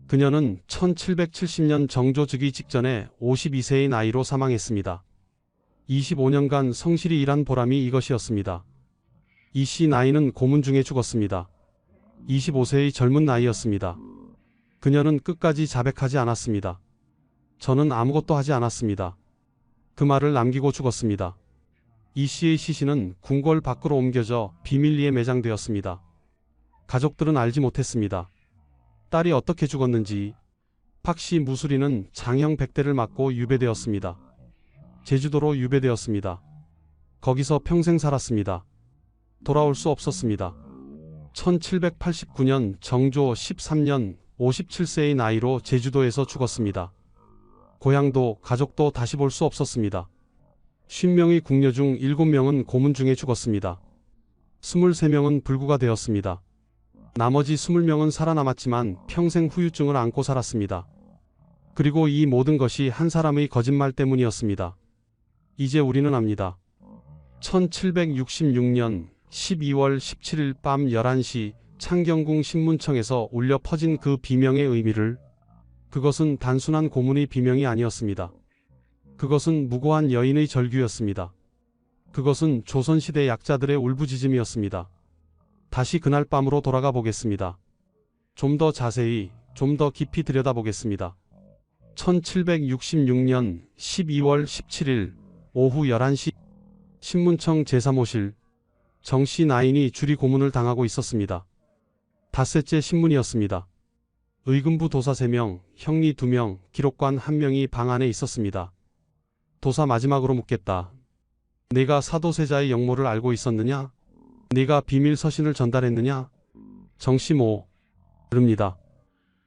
그녀는 1770년 정조 즉위 직전에 52세의 나이로 사망했습니다. 25년간 성실히 일한 보람이 이것이었습니다. 이 씨 나이는 고문 중에 죽었습니다. 25세의 젊은 나이였습니다. 그녀는 끝까지 자백하지 않았습니다. 저는 아무것도 하지 않았습니다. 그 말을 남기고 죽었습니다. 이 씨의 시신은 궁궐 밖으로 옮겨져 비밀리에 매장되었습니다. 가족들은 알지 못했습니다. 딸이 어떻게 죽었는지, 박씨 무수리는 장형 100대를 맞고 유배되었습니다. 제주도로 유배되었습니다. 거기서 평생 살았습니다. 돌아올 수 없었습니다. 1789년 정조 13년 57세의 나이로 제주도에서 죽었습니다. 고향도 가족도 다시 볼 수 없었습니다. 50명의 궁녀 중 7명은 고문 중에 죽었습니다. 23명은 불구가 되었습니다. 나머지 20명은 살아남았지만 평생 후유증을 안고 살았습니다. 그리고 이 모든 것이 한 사람의 거짓말 때문이었습니다. 이제 우리는 압니다. 1766년 12월 17일 밤 11시 창경궁 신문청에서 울려 퍼진 그 비명의 의미를, 그것은 단순한 고문의 비명이 아니었습니다. 그것은 무고한 여인의 절규였습니다. 그것은 조선시대 약자들의 울부짖음이었습니다. 다시 그날 밤으로 돌아가 보겠습니다. 좀 더 자세히, 좀 더 깊이 들여다보겠습니다. 1766년 12월 17일 오후 11시 신문청 제3호실, 정씨 나인이 줄이 고문을 당하고 있었습니다. 닷새째 신문이었습니다. 의금부 도사 3명, 형리 2명, 기록관 1명이 방 안에 있었습니다. 도사 마지막으로 묻겠다. 네가 사도세자의 역모를 알고 있었느냐? 네가 비밀 서신을 전달했느냐? 정씨 모릅니다.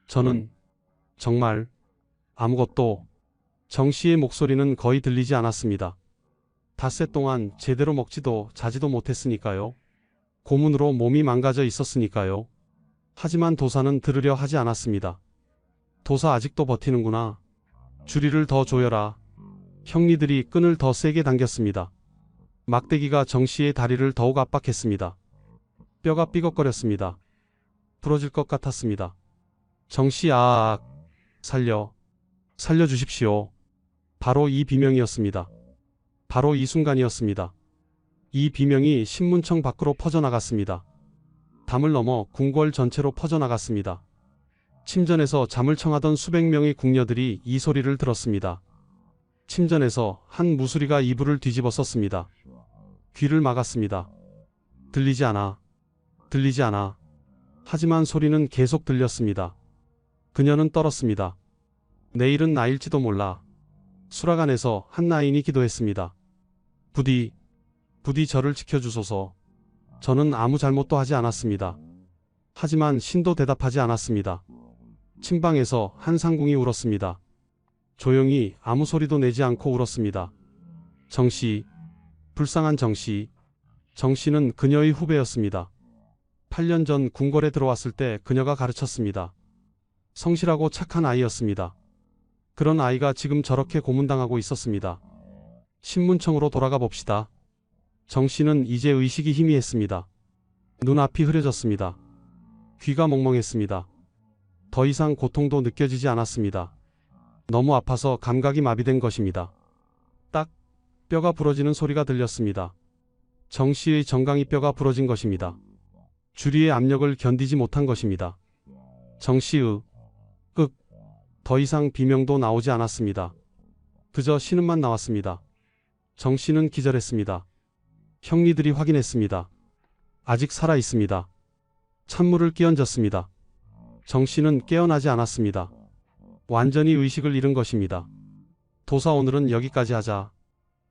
저는 정말 아무것도. 정씨의 목소리는 거의 들리지 않았습니다. 닷새 동안 제대로 먹지도 자지도 못했으니까요. 고문으로 몸이 망가져 있었으니까요. 하지만 도사는 들으려 하지 않았습니다. 도사 아직도 버티는구나. 줄이를 더 조여라. 형리들이 끈을 더 세게 당겼습니다. 막대기가 정씨의 다리를 더욱 압박했습니다. 뼈가 삐걱거렸습니다. 부러질 것 같았습니다. 정씨 살려주십시오. 바로 이 비명이었습니다. 바로 이 순간이었습니다. 이 비명이 신문청 밖으로 퍼져나갔습니다. 담을 넘어 궁궐 전체로 퍼져나갔습니다. 침전에서 잠을 청하던 수백 명의 궁녀들이 이 소리를 들었습니다. 침전에서 한 무수리가 이불을 뒤집어 썼습니다. 귀를 막았습니다. 들리지 않아. 하지만 소리는 계속 들렸습니다. 그녀는 떨었습니다. 내일은 나일지도 몰라. 수락안에서 한 나인이 기도했습니다. 부디 저를 지켜주소서. 저는 아무 잘못도 하지 않았습니다. 하지만 신도 대답하지 않았습니다. 침방에서 한 상궁이 울었습니다. 조용히 아무 소리도 내지 않고 울었습니다. 정씨, 불쌍한 정씨. 정씨는 그녀의 후배였습니다. 8년 전 궁궐에 들어왔을 때 그녀가 가르쳤습니다. 성실하고 착한 아이였습니다. 그런 아이가 지금 저렇게 고문당하고 있었습니다. 신문청으로 돌아가 봅시다. 정씨는 이제 의식이 희미했습니다. 눈앞이 흐려졌습니다. 귀가 멍멍했습니다. 더 이상 고통도 느껴지지 않았습니다. 너무 아파서 감각이 마비된 것입니다. 딱 뼈가 부러지는 소리가 들렸습니다. 정씨의 정강이 뼈가 부러진 것입니다. 주리의 압력을 견디지 못한 것입니다. 정씨의 더 이상 비명도 나오지 않았습니다. 그저 신음만 나왔습니다. 정씨는 기절했습니다. 형리들이 확인했습니다. 아직 살아 있습니다. 찬물을 끼얹었습니다. 정씨는 깨어나지 않았습니다. 완전히 의식을 잃은 것입니다. 도사, 오늘은 여기까지 하자.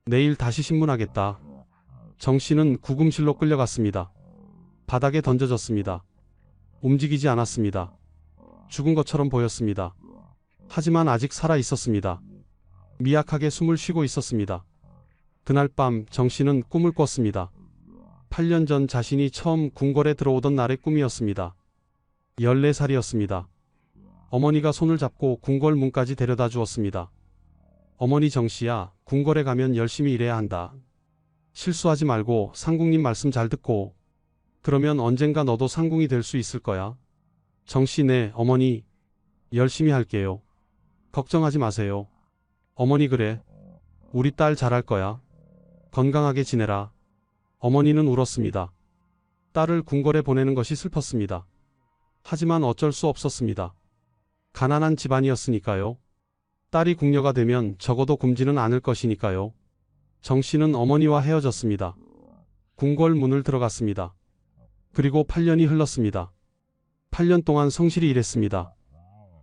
내일 다시 신문하겠다. 정씨는 구금실로 끌려갔습니다. 바닥에 던져졌습니다. 움직이지 않았습니다. 죽은 것처럼 보였습니다. 하지만 아직 살아 있었습니다. 미약하게 숨을 쉬고 있었습니다. 그날 밤 정씨는 꿈을 꿨습니다. 8년 전 자신이 처음 궁궐에 들어오던 날의 꿈이었습니다. 14살이었습니다. 어머니가 손을 잡고 궁궐 문까지 데려다 주었습니다. 어머니, 정씨야, 궁궐에 가면 열심히 일해야 한다. 실수하지 말고 상궁님 말씀 잘 듣고. 그러면 언젠가 너도 상궁이 될 수 있을 거야. 정씨, 네, 어머니. 열심히 할게요. 걱정하지 마세요. 어머니, 그래. 우리 딸 잘할 거야. 건강하게 지내라. 어머니는 울었습니다. 딸을 궁궐에 보내는 것이 슬펐습니다. 하지만 어쩔 수 없었습니다. 가난한 집안이었으니까요. 딸이 궁녀가 되면 적어도 굶지는 않을 것이니까요. 정씨는 어머니와 헤어졌습니다. 궁궐 문을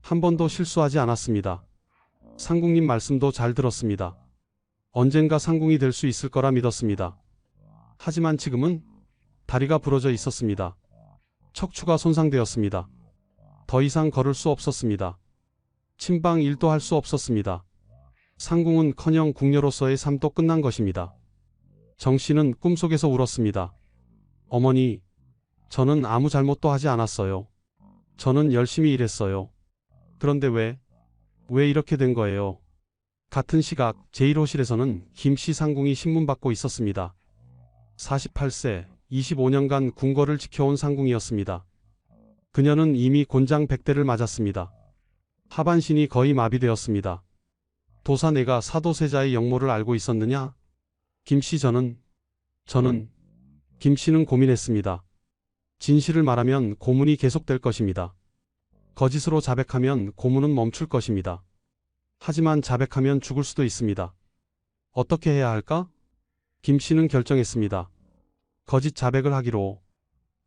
한 번도 실수하지 않았습니다. 상궁님 말씀도 잘 들었습니다. 언젠가 상궁이 될 수 있을 거라 믿었습니다. 하지만 지금은 다리가 부러져 있었습니다. 척추가 손상되었습니다. 더 이상 걸을 수 없었습니다. 침방 일도 할 수 없었습니다. 상궁은커녕 궁녀로서의 삶도 끝난 것입니다. 정 씨는 꿈속에서 울었습니다. 어머니, 저는 아무 잘못도 하지 않았어요. 저는 열심히 일했어요. 그런데 왜 이렇게 된 거예요? 같은 시각 제1호실에서는 김씨 상궁이 신문받고 있었습니다. 48세, 25년간 궁궐을 지켜온 상궁이었습니다. 그녀는 이미 곤장 100대를 맞았습니다. 하반신이 거의 마비되었습니다. 도사 내가 사도세자의 역모를 알고 있었느냐? 김씨 저는 김씨는 고민했습니다. 진실을 말하면 고문이 계속될 것입니다. 거짓으로 자백하면 고문은 멈출 것입니다. 하지만 자백하면 죽을 수도 있습니다. 어떻게 해야 할까? 김씨는 결정했습니다. 거짓 자백을 하기로.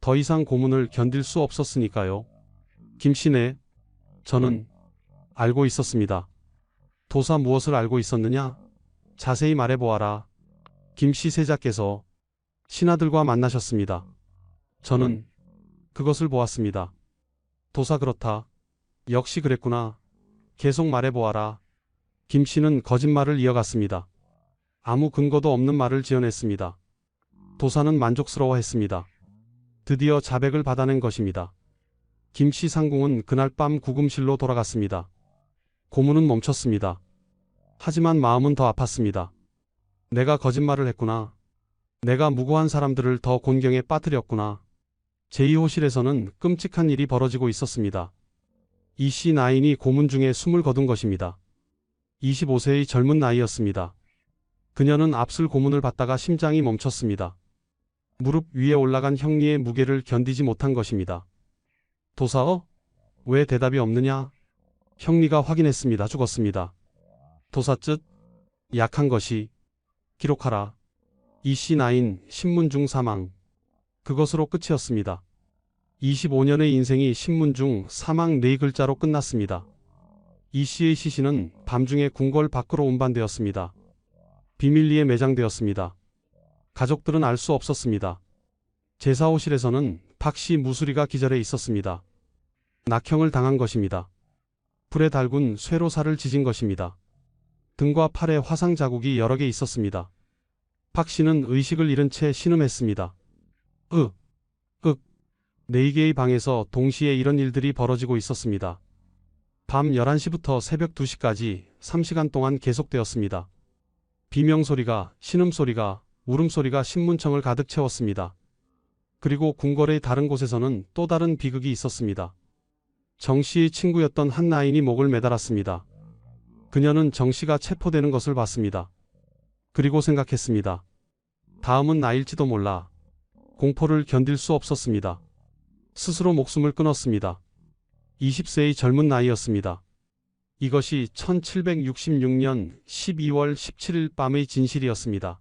더 이상 고문을 견딜 수 없었으니까요. 김씨네, 저는 알고 있었습니다. 도사 무엇을 알고 있었느냐? 자세히 말해보아라. 김씨 세자께서 신하들과 만나셨습니다. 저는 그것을 보았습니다. 도사 그렇다. 역시 그랬구나. 계속 말해보아라. 김씨는 거짓말을 이어갔습니다. 아무 근거도 없는 말을 지어냈습니다. 도사는 만족스러워했습니다. 드디어 자백을 받아낸 것입니다. 김씨 상궁은 그날 밤 구금실로 돌아갔습니다. 고문은 멈췄습니다. 하지만 마음은 더 아팠습니다. 내가 거짓말을 했구나. 내가 무고한 사람들을 더 곤경에 빠뜨렸구나. 제2호실에서는 끔찍한 일이 벌어지고 있었습니다. 이씨 나인이 고문 중에 숨을 거둔 것입니다. 25세의 젊은 나이였습니다. 그녀는 앞슬 고문을 받다가 심장이 멈췄습니다. 무릎 위에 올라간 형리의 무게를 견디지 못한 것입니다. 도사어? 왜 대답이 없느냐? 형리가 확인했습니다. 죽었습니다. 도사쯧? 약한 것이. 기록하라. 이씨 나인 신문중 사망. 그것으로 끝이었습니다. 25년의 인생이 신문중 사망 4글자로 끝났습니다. 이씨의 시신은 밤중에 궁궐 밖으로 운반되었습니다. 비밀리에 매장되었습니다. 가족들은 알 수 없었습니다. 제사호실에서는 박씨 무수리가 기절해 있었습니다. 낙형을 당한 것입니다. 불에 달군 쇠로 살을 지진 것입니다. 등과 팔에 화상 자국이 여러 개 있었습니다. 박씨는 의식을 잃은 채 신음했습니다. 4개의 방에서 동시에 이런 일들이 벌어지고 있었습니다. 밤 11시부터 새벽 2시까지 3시간 동안 계속되었습니다. 비명소리가, 신음소리가, 울음소리가 신문청을 가득 채웠습니다. 그리고 궁궐의 다른 곳에서는 또 다른 비극이 있었습니다. 정 씨의 친구였던 한 나인이 목을 매달았습니다. 그녀는 정 씨가 체포되는 것을 봤습니다. 그리고 생각했습니다. 다음은 나일지도 몰라. 공포를 견딜 수 없었습니다. 스스로 목숨을 끊었습니다. 20세의 젊은 나이였습니다. 이것이 1766년 12월 17일 밤의 진실이었습니다.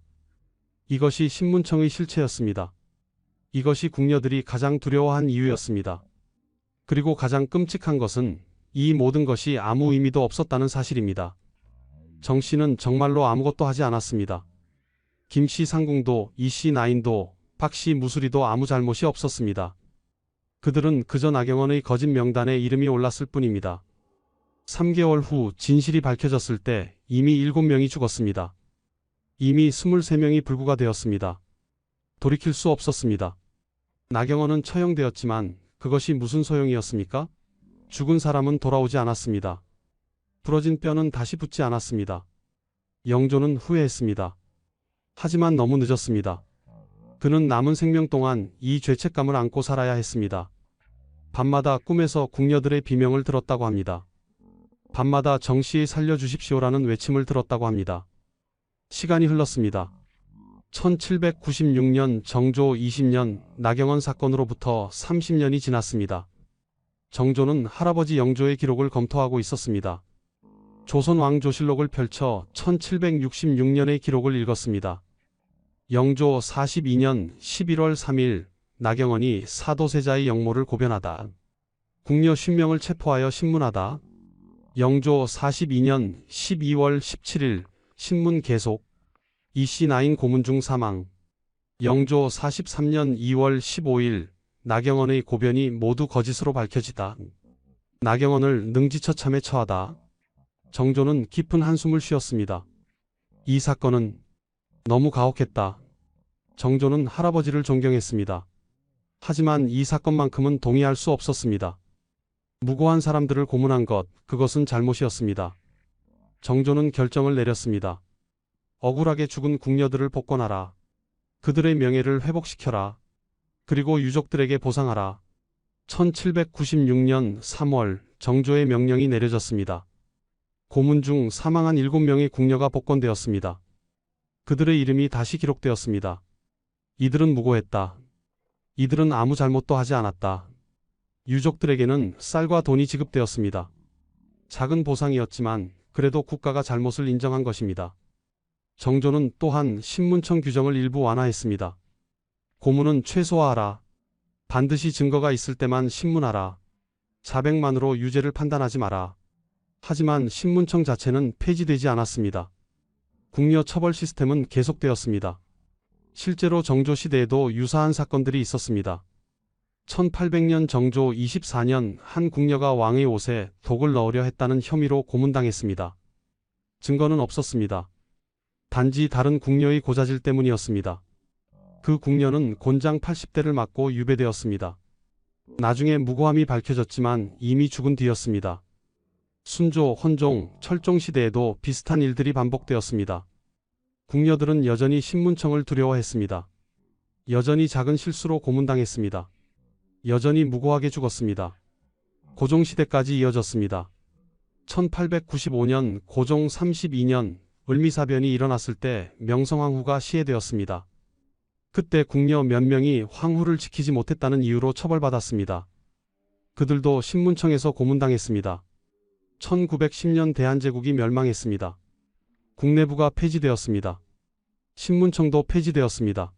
이것이 신문청의 실체였습니다. 이것이 궁녀들이 가장 두려워한 이유였습니다. 그리고 가장 끔찍한 것은 이 모든 것이 아무 의미도 없었다는 사실입니다. 정 씨는 정말로 아무것도 하지 않았습니다. 김씨 상궁도 이씨 나인도 박씨 무수리도 아무 잘못이 없었습니다. 그들은 그저 나경원의 거짓 명단에 이름이 올랐을 뿐입니다. 3개월 후 진실이 밝혀졌을 때 이미 7명이 죽었습니다. 이미 23명이 불구가 되었습니다. 돌이킬 수 없었습니다. 나경원은 처형되었지만 그것이 무슨 소용이었습니까? 죽은 사람은 돌아오지 않았습니다. 부러진 뼈는 다시 붙지 않았습니다. 영조는 후회했습니다. 하지만 너무 늦었습니다. 그는 남은 생명 동안 이 죄책감을 안고 살아야 했습니다. 밤마다 꿈에서 궁녀들의 비명을 들었다고 합니다. 밤마다 정 씨 살려주십시오라는 외침을 들었다고 합니다. 시간이 흘렀습니다. 1796년 정조 20년 나경원 사건으로부터 30년이 지났습니다. 정조는 할아버지 영조의 기록을 검토하고 있었습니다. 조선왕조실록을 펼쳐 1766년의 기록을 읽었습니다. 영조 42년 11월 3일 나경원이 사도세자의 역모를 고변하다. 궁녀 50명을 체포하여 신문하다. 영조 42년 12월 17일 신문 계속. 이씨 나인 고문중 사망. 영조 43년 2월 15일 나경원의 고변이 모두 거짓으로 밝혀지다. 나경원을 능지처참에 처하다. 정조는 깊은 한숨을 쉬었습니다. 이 사건은 너무 가혹했다. 정조는 할아버지를 존경했습니다. 하지만 이 사건만큼은 동의할 수 없었습니다. 무고한 사람들을 고문한 것, 그것은 잘못이었습니다. 정조는 결정을 내렸습니다. 억울하게 죽은 궁녀들을 복권하라. 그들의 명예를 회복시켜라. 그리고 유족들에게 보상하라. 1796년 3월 정조의 명령이 내려졌습니다. 고문 중 사망한 7명의 궁녀가 복권되었습니다. 그들의 이름이 다시 기록되었습니다. 이들은 무고했다. 이들은 아무 잘못도 하지 않았다. 유족들에게는 쌀과 돈이 지급되었습니다. 작은 보상이었지만 그래도 국가가 잘못을 인정한 것입니다. 정조는 또한 신문청 규정을 일부 완화했습니다. 고문은 최소화하라. 반드시 증거가 있을 때만 신문하라. 자백만으로 유죄를 판단하지 마라. 하지만 신문청 자체는 폐지되지 않았습니다. 궁녀 처벌 시스템은 계속되었습니다. 실제로 정조 시대에도 유사한 사건들이 있었습니다. 1800년 정조 24년 한 궁녀가 왕의 옷에 독을 넣으려 했다는 혐의로 고문당했습니다. 증거는 없었습니다. 단지 다른 궁녀의 고자질 때문이었습니다. 그 궁녀는 곤장 80대를 맞고 유배되었습니다. 나중에 무고함이 밝혀졌지만 이미 죽은 뒤였습니다. 순조, 헌종, 철종 시대에도 비슷한 일들이 반복되었습니다. 궁녀들은 여전히 신문청을 두려워했습니다. 여전히 작은 실수로 고문당했습니다. 여전히 무고하게 죽었습니다. 고종시대까지 이어졌습니다. 1895년 고종 32년 을미사변이 일어났을 때 명성황후가 시해되었습니다. 그때 궁녀 몇 명이 황후를 지키지 못했다는 이유로 처벌받았습니다. 그들도 신문청에서 고문당했습니다. 1910년 대한제국이 멸망했습니다. 국내부가 폐지되었습니다. 신문청도 폐지되었습니다.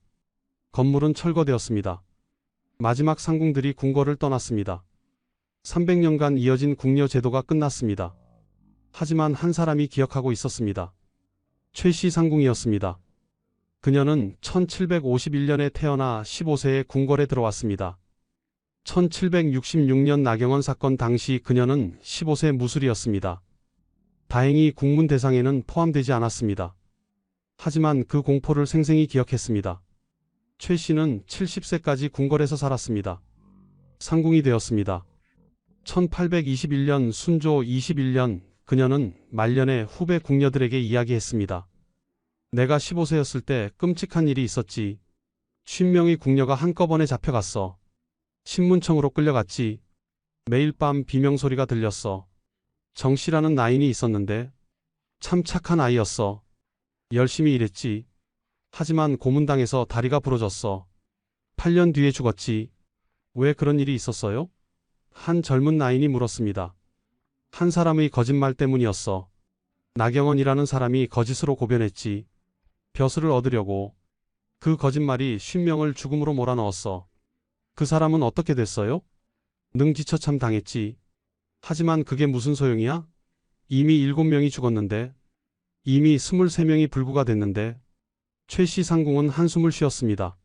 건물은 철거되었습니다. 마지막 상궁들이 궁궐을 떠났습니다. 300년간 이어진 궁녀 제도가 끝났습니다. 하지만 한 사람이 기억하고 있었습니다. 최씨 상궁이었습니다. 그녀는 1751년에 태어나 15세에 궁궐에 들어왔습니다. 1766년 나경원 사건 당시 그녀는 15세 무술이었습니다. 다행히 국문 대상에는 포함되지 않았습니다. 하지만 그 공포를 생생히 기억했습니다. 최 씨는 70세까지 궁궐에서 살았습니다. 상궁이 되었습니다. 1821년 순조 21년 그녀는 말년에 후배 궁녀들에게 이야기했습니다. 내가 15세였을 때 끔찍한 일이 있었지. 50명의 궁녀가 한꺼번에 잡혀갔어. 신문청으로 끌려갔지. 매일 밤 비명소리가 들렸어. 정씨라는 나인이 있었는데 참 착한 아이였어. 열심히 일했지. 하지만 고문당해서 다리가 부러졌어. 8년 뒤에 죽었지. 왜 그런 일이 있었어요? 한 젊은 나인이 물었습니다. 한 사람의 거짓말 때문이었어. 나경원이라는 사람이 거짓으로 고변했지. 벼슬을 얻으려고. 그 거짓말이 50명을 죽음으로 몰아넣었어. 그 사람은 어떻게 됐어요? 능지처참 당했지. 하지만 그게 무슨 소용이야? 이미 7명이 죽었는데. 이미 23명이 불구가 됐는데. 최씨 상궁은 한숨을 쉬었습니다.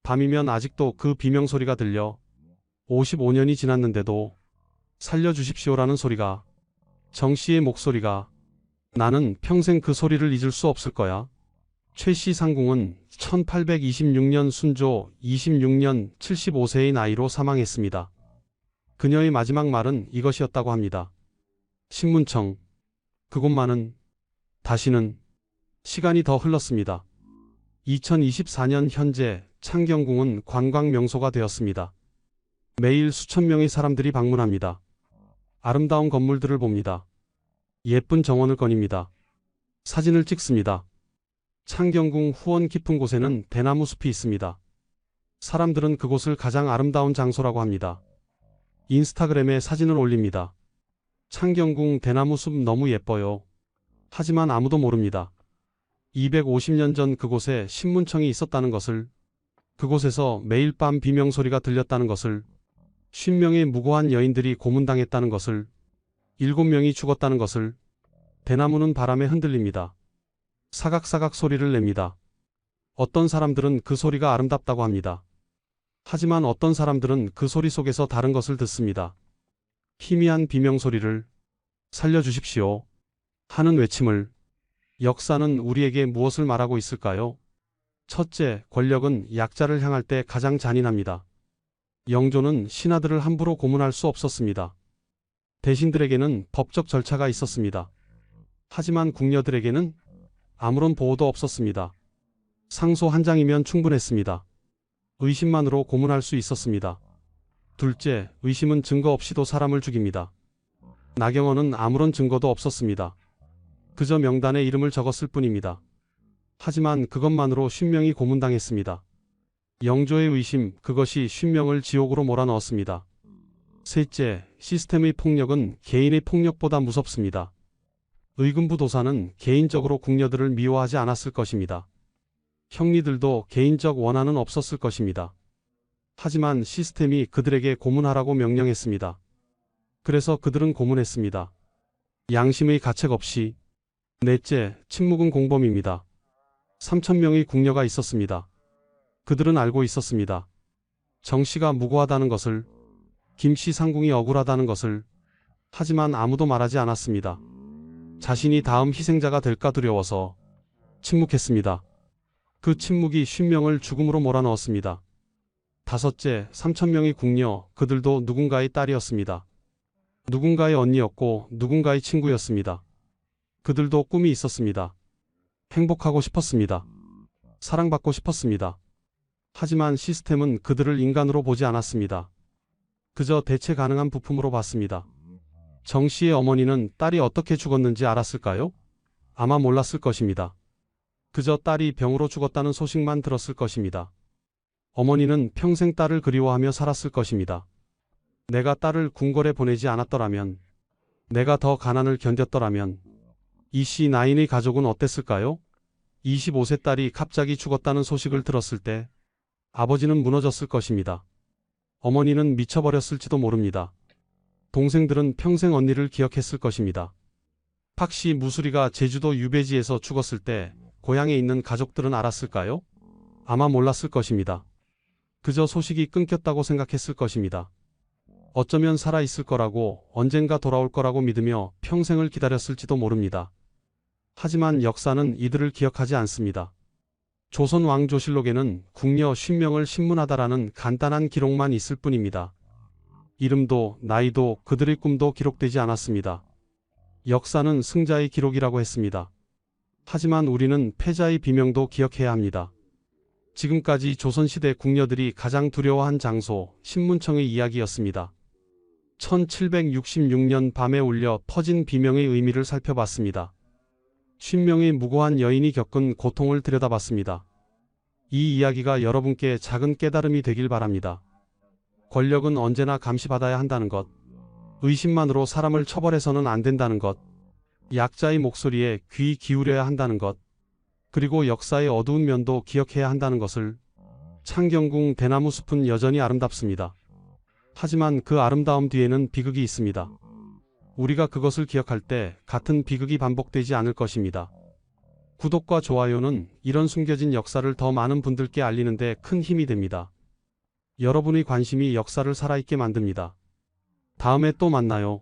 밤이면 아직도 그 비명소리가 들려. 55년이 지났는데도 살려주십시오라는 소리가, 정씨의 목소리가, 나는 평생 그 소리를 잊을 수 없을 거야. 최씨 상궁은 1826년 순조 26년 75세의 나이로 사망했습니다. 그녀의 마지막 말은 이것이었다고 합니다. 신문청, 그곳만은, 다시는. 시간이 더 흘렀습니다. 2024년 현재 창경궁은 관광 명소가 되었습니다. 매일 수천 명의 사람들이 방문합니다. 아름다운 건물들을 봅니다. 예쁜 정원을 거닙니다. 사진을 찍습니다. 창경궁 후원 깊은 곳에는 대나무 숲이 있습니다. 사람들은 그곳을 가장 아름다운 장소라고 합니다. 인스타그램에 사진을 올립니다. 창경궁 대나무 숲 너무 예뻐요. 하지만 아무도 모릅니다. 250년 전 그곳에 신문청이 있었다는 것을, 그곳에서 매일 밤 비명소리가 들렸다는 것을, 50명의 무고한 여인들이 고문당했다는 것을, 7명이 죽었다는 것을. 대나무는 바람에 흔들립니다. 사각사각 소리를 냅니다. 어떤 사람들은 그 소리가 아름답다고 합니다. 하지만 어떤 사람들은 그 소리 속에서 다른 것을 듣습니다. 희미한 비명 소리를, 살려주십시오 하는 외침을. 역사는 우리에게 무엇을 말하고 있을까요? 첫째, 권력은 약자를 향할 때 가장 잔인합니다. 영조는 신하들을 함부로 고문할 수 없었습니다. 대신들에게는 법적 절차가 있었습니다. 하지만 궁녀들에게는 아무런 보호도 없었습니다. 상소 한 장이면 충분했습니다. 의심만으로 고문할 수 있었습니다. 둘째, 의심은 증거 없이도 사람을 죽입니다. 나경원은 아무런 증거도 없었습니다. 그저 명단에 이름을 적었을 뿐입니다. 하지만 그것만으로 50명이 고문당했습니다. 영조의 의심, 그것이 50명을 지옥으로 몰아넣었습니다. 셋째, 시스템의 폭력은 개인의 폭력보다 무섭습니다. 의금부 도사는 개인적으로 궁녀들을 미워하지 않았을 것입니다. 형리들도 개인적 원한은 없었을 것입니다. 하지만 시스템이 그들에게 고문하라고 명령했습니다. 그래서 그들은 고문했습니다. 양심의 가책 없이. 넷째, 침묵은 공범입니다. 3,000명의 궁녀가 있었습니다. 그들은 알고 있었습니다. 정씨가 무고하다는 것을, 김씨 상궁이 억울하다는 것을. 하지만 아무도 말하지 않았습니다. 자신이 다음 희생자가 될까 두려워서 침묵했습니다. 그 침묵이 50명을 죽음으로 몰아넣었습니다. 다섯째, 3,000명의 궁녀, 그들도 누군가의 딸이었습니다. 누군가의 언니였고 누군가의 친구였습니다. 그들도 꿈이 있었습니다. 행복하고 싶었습니다. 사랑받고 싶었습니다. 하지만 시스템은 그들을 인간으로 보지 않았습니다. 그저 대체 가능한 부품으로 봤습니다. 정씨의 어머니는 딸이 어떻게 죽었는지 알았을까요? 아마 몰랐을 것입니다. 그저 딸이 병으로 죽었다는 소식만 들었을 것입니다. 어머니는 평생 딸을 그리워하며 살았을 것입니다. 내가 딸을 궁궐에 보내지 않았더라면, 내가 더 가난을 견뎠더라면, 이씨 나인의 가족은 어땠을까요? 25세 딸이 갑자기 죽었다는 소식을 들었을 때 아버지는 무너졌을 것입니다. 어머니는 미쳐버렸을지도 모릅니다. 동생들은 평생 언니를 기억했을 것입니다. 팍씨 무수리가 제주도 유배지에서 죽었을 때 고향에 있는 가족들은 알았을까요? 아마 몰랐을 것입니다. 그저 소식이 끊겼다고 생각했을 것입니다. 어쩌면 살아있을 거라고, 언젠가 돌아올 거라고 믿으며 평생을 기다렸을지도 모릅니다. 하지만 역사는 이들을 기억하지 않습니다. 조선 왕조실록에는 궁녀 50명을 신문하다라는 간단한 기록만 있을 뿐입니다. 이름도 나이도 그들의 꿈도 기록되지 않았습니다. 역사는 승자의 기록이라고 했습니다. 하지만 우리는 패자의 비명도 기억해야 합니다. 지금까지 조선시대 궁녀들이 가장 두려워한 장소, 신문청의 이야기였습니다. 1766년 밤에 울려 퍼진 비명의 의미를 살펴봤습니다. 50명의 무고한 여인이 겪은 고통을 들여다봤습니다. 이 이야기가 여러분께 작은 깨달음이 되길 바랍니다. 권력은 언제나 감시받아야 한다는 것, 의심만으로 사람을 처벌해서는 안 된다는 것, 약자의 목소리에 귀 기울여야 한다는 것, 그리고 역사의 어두운 면도 기억해야 한다는 것을. 창경궁 대나무 숲은 여전히 아름답습니다. 하지만 그 아름다움 뒤에는 비극이 있습니다. 우리가 그것을 기억할 때 같은 비극이 반복되지 않을 것입니다. 구독과 좋아요는 이런 숨겨진 역사를 더 많은 분들께 알리는 데 큰 힘이 됩니다. 여러분의 관심이 역사를 살아있게 만듭니다. 다음에 또 만나요.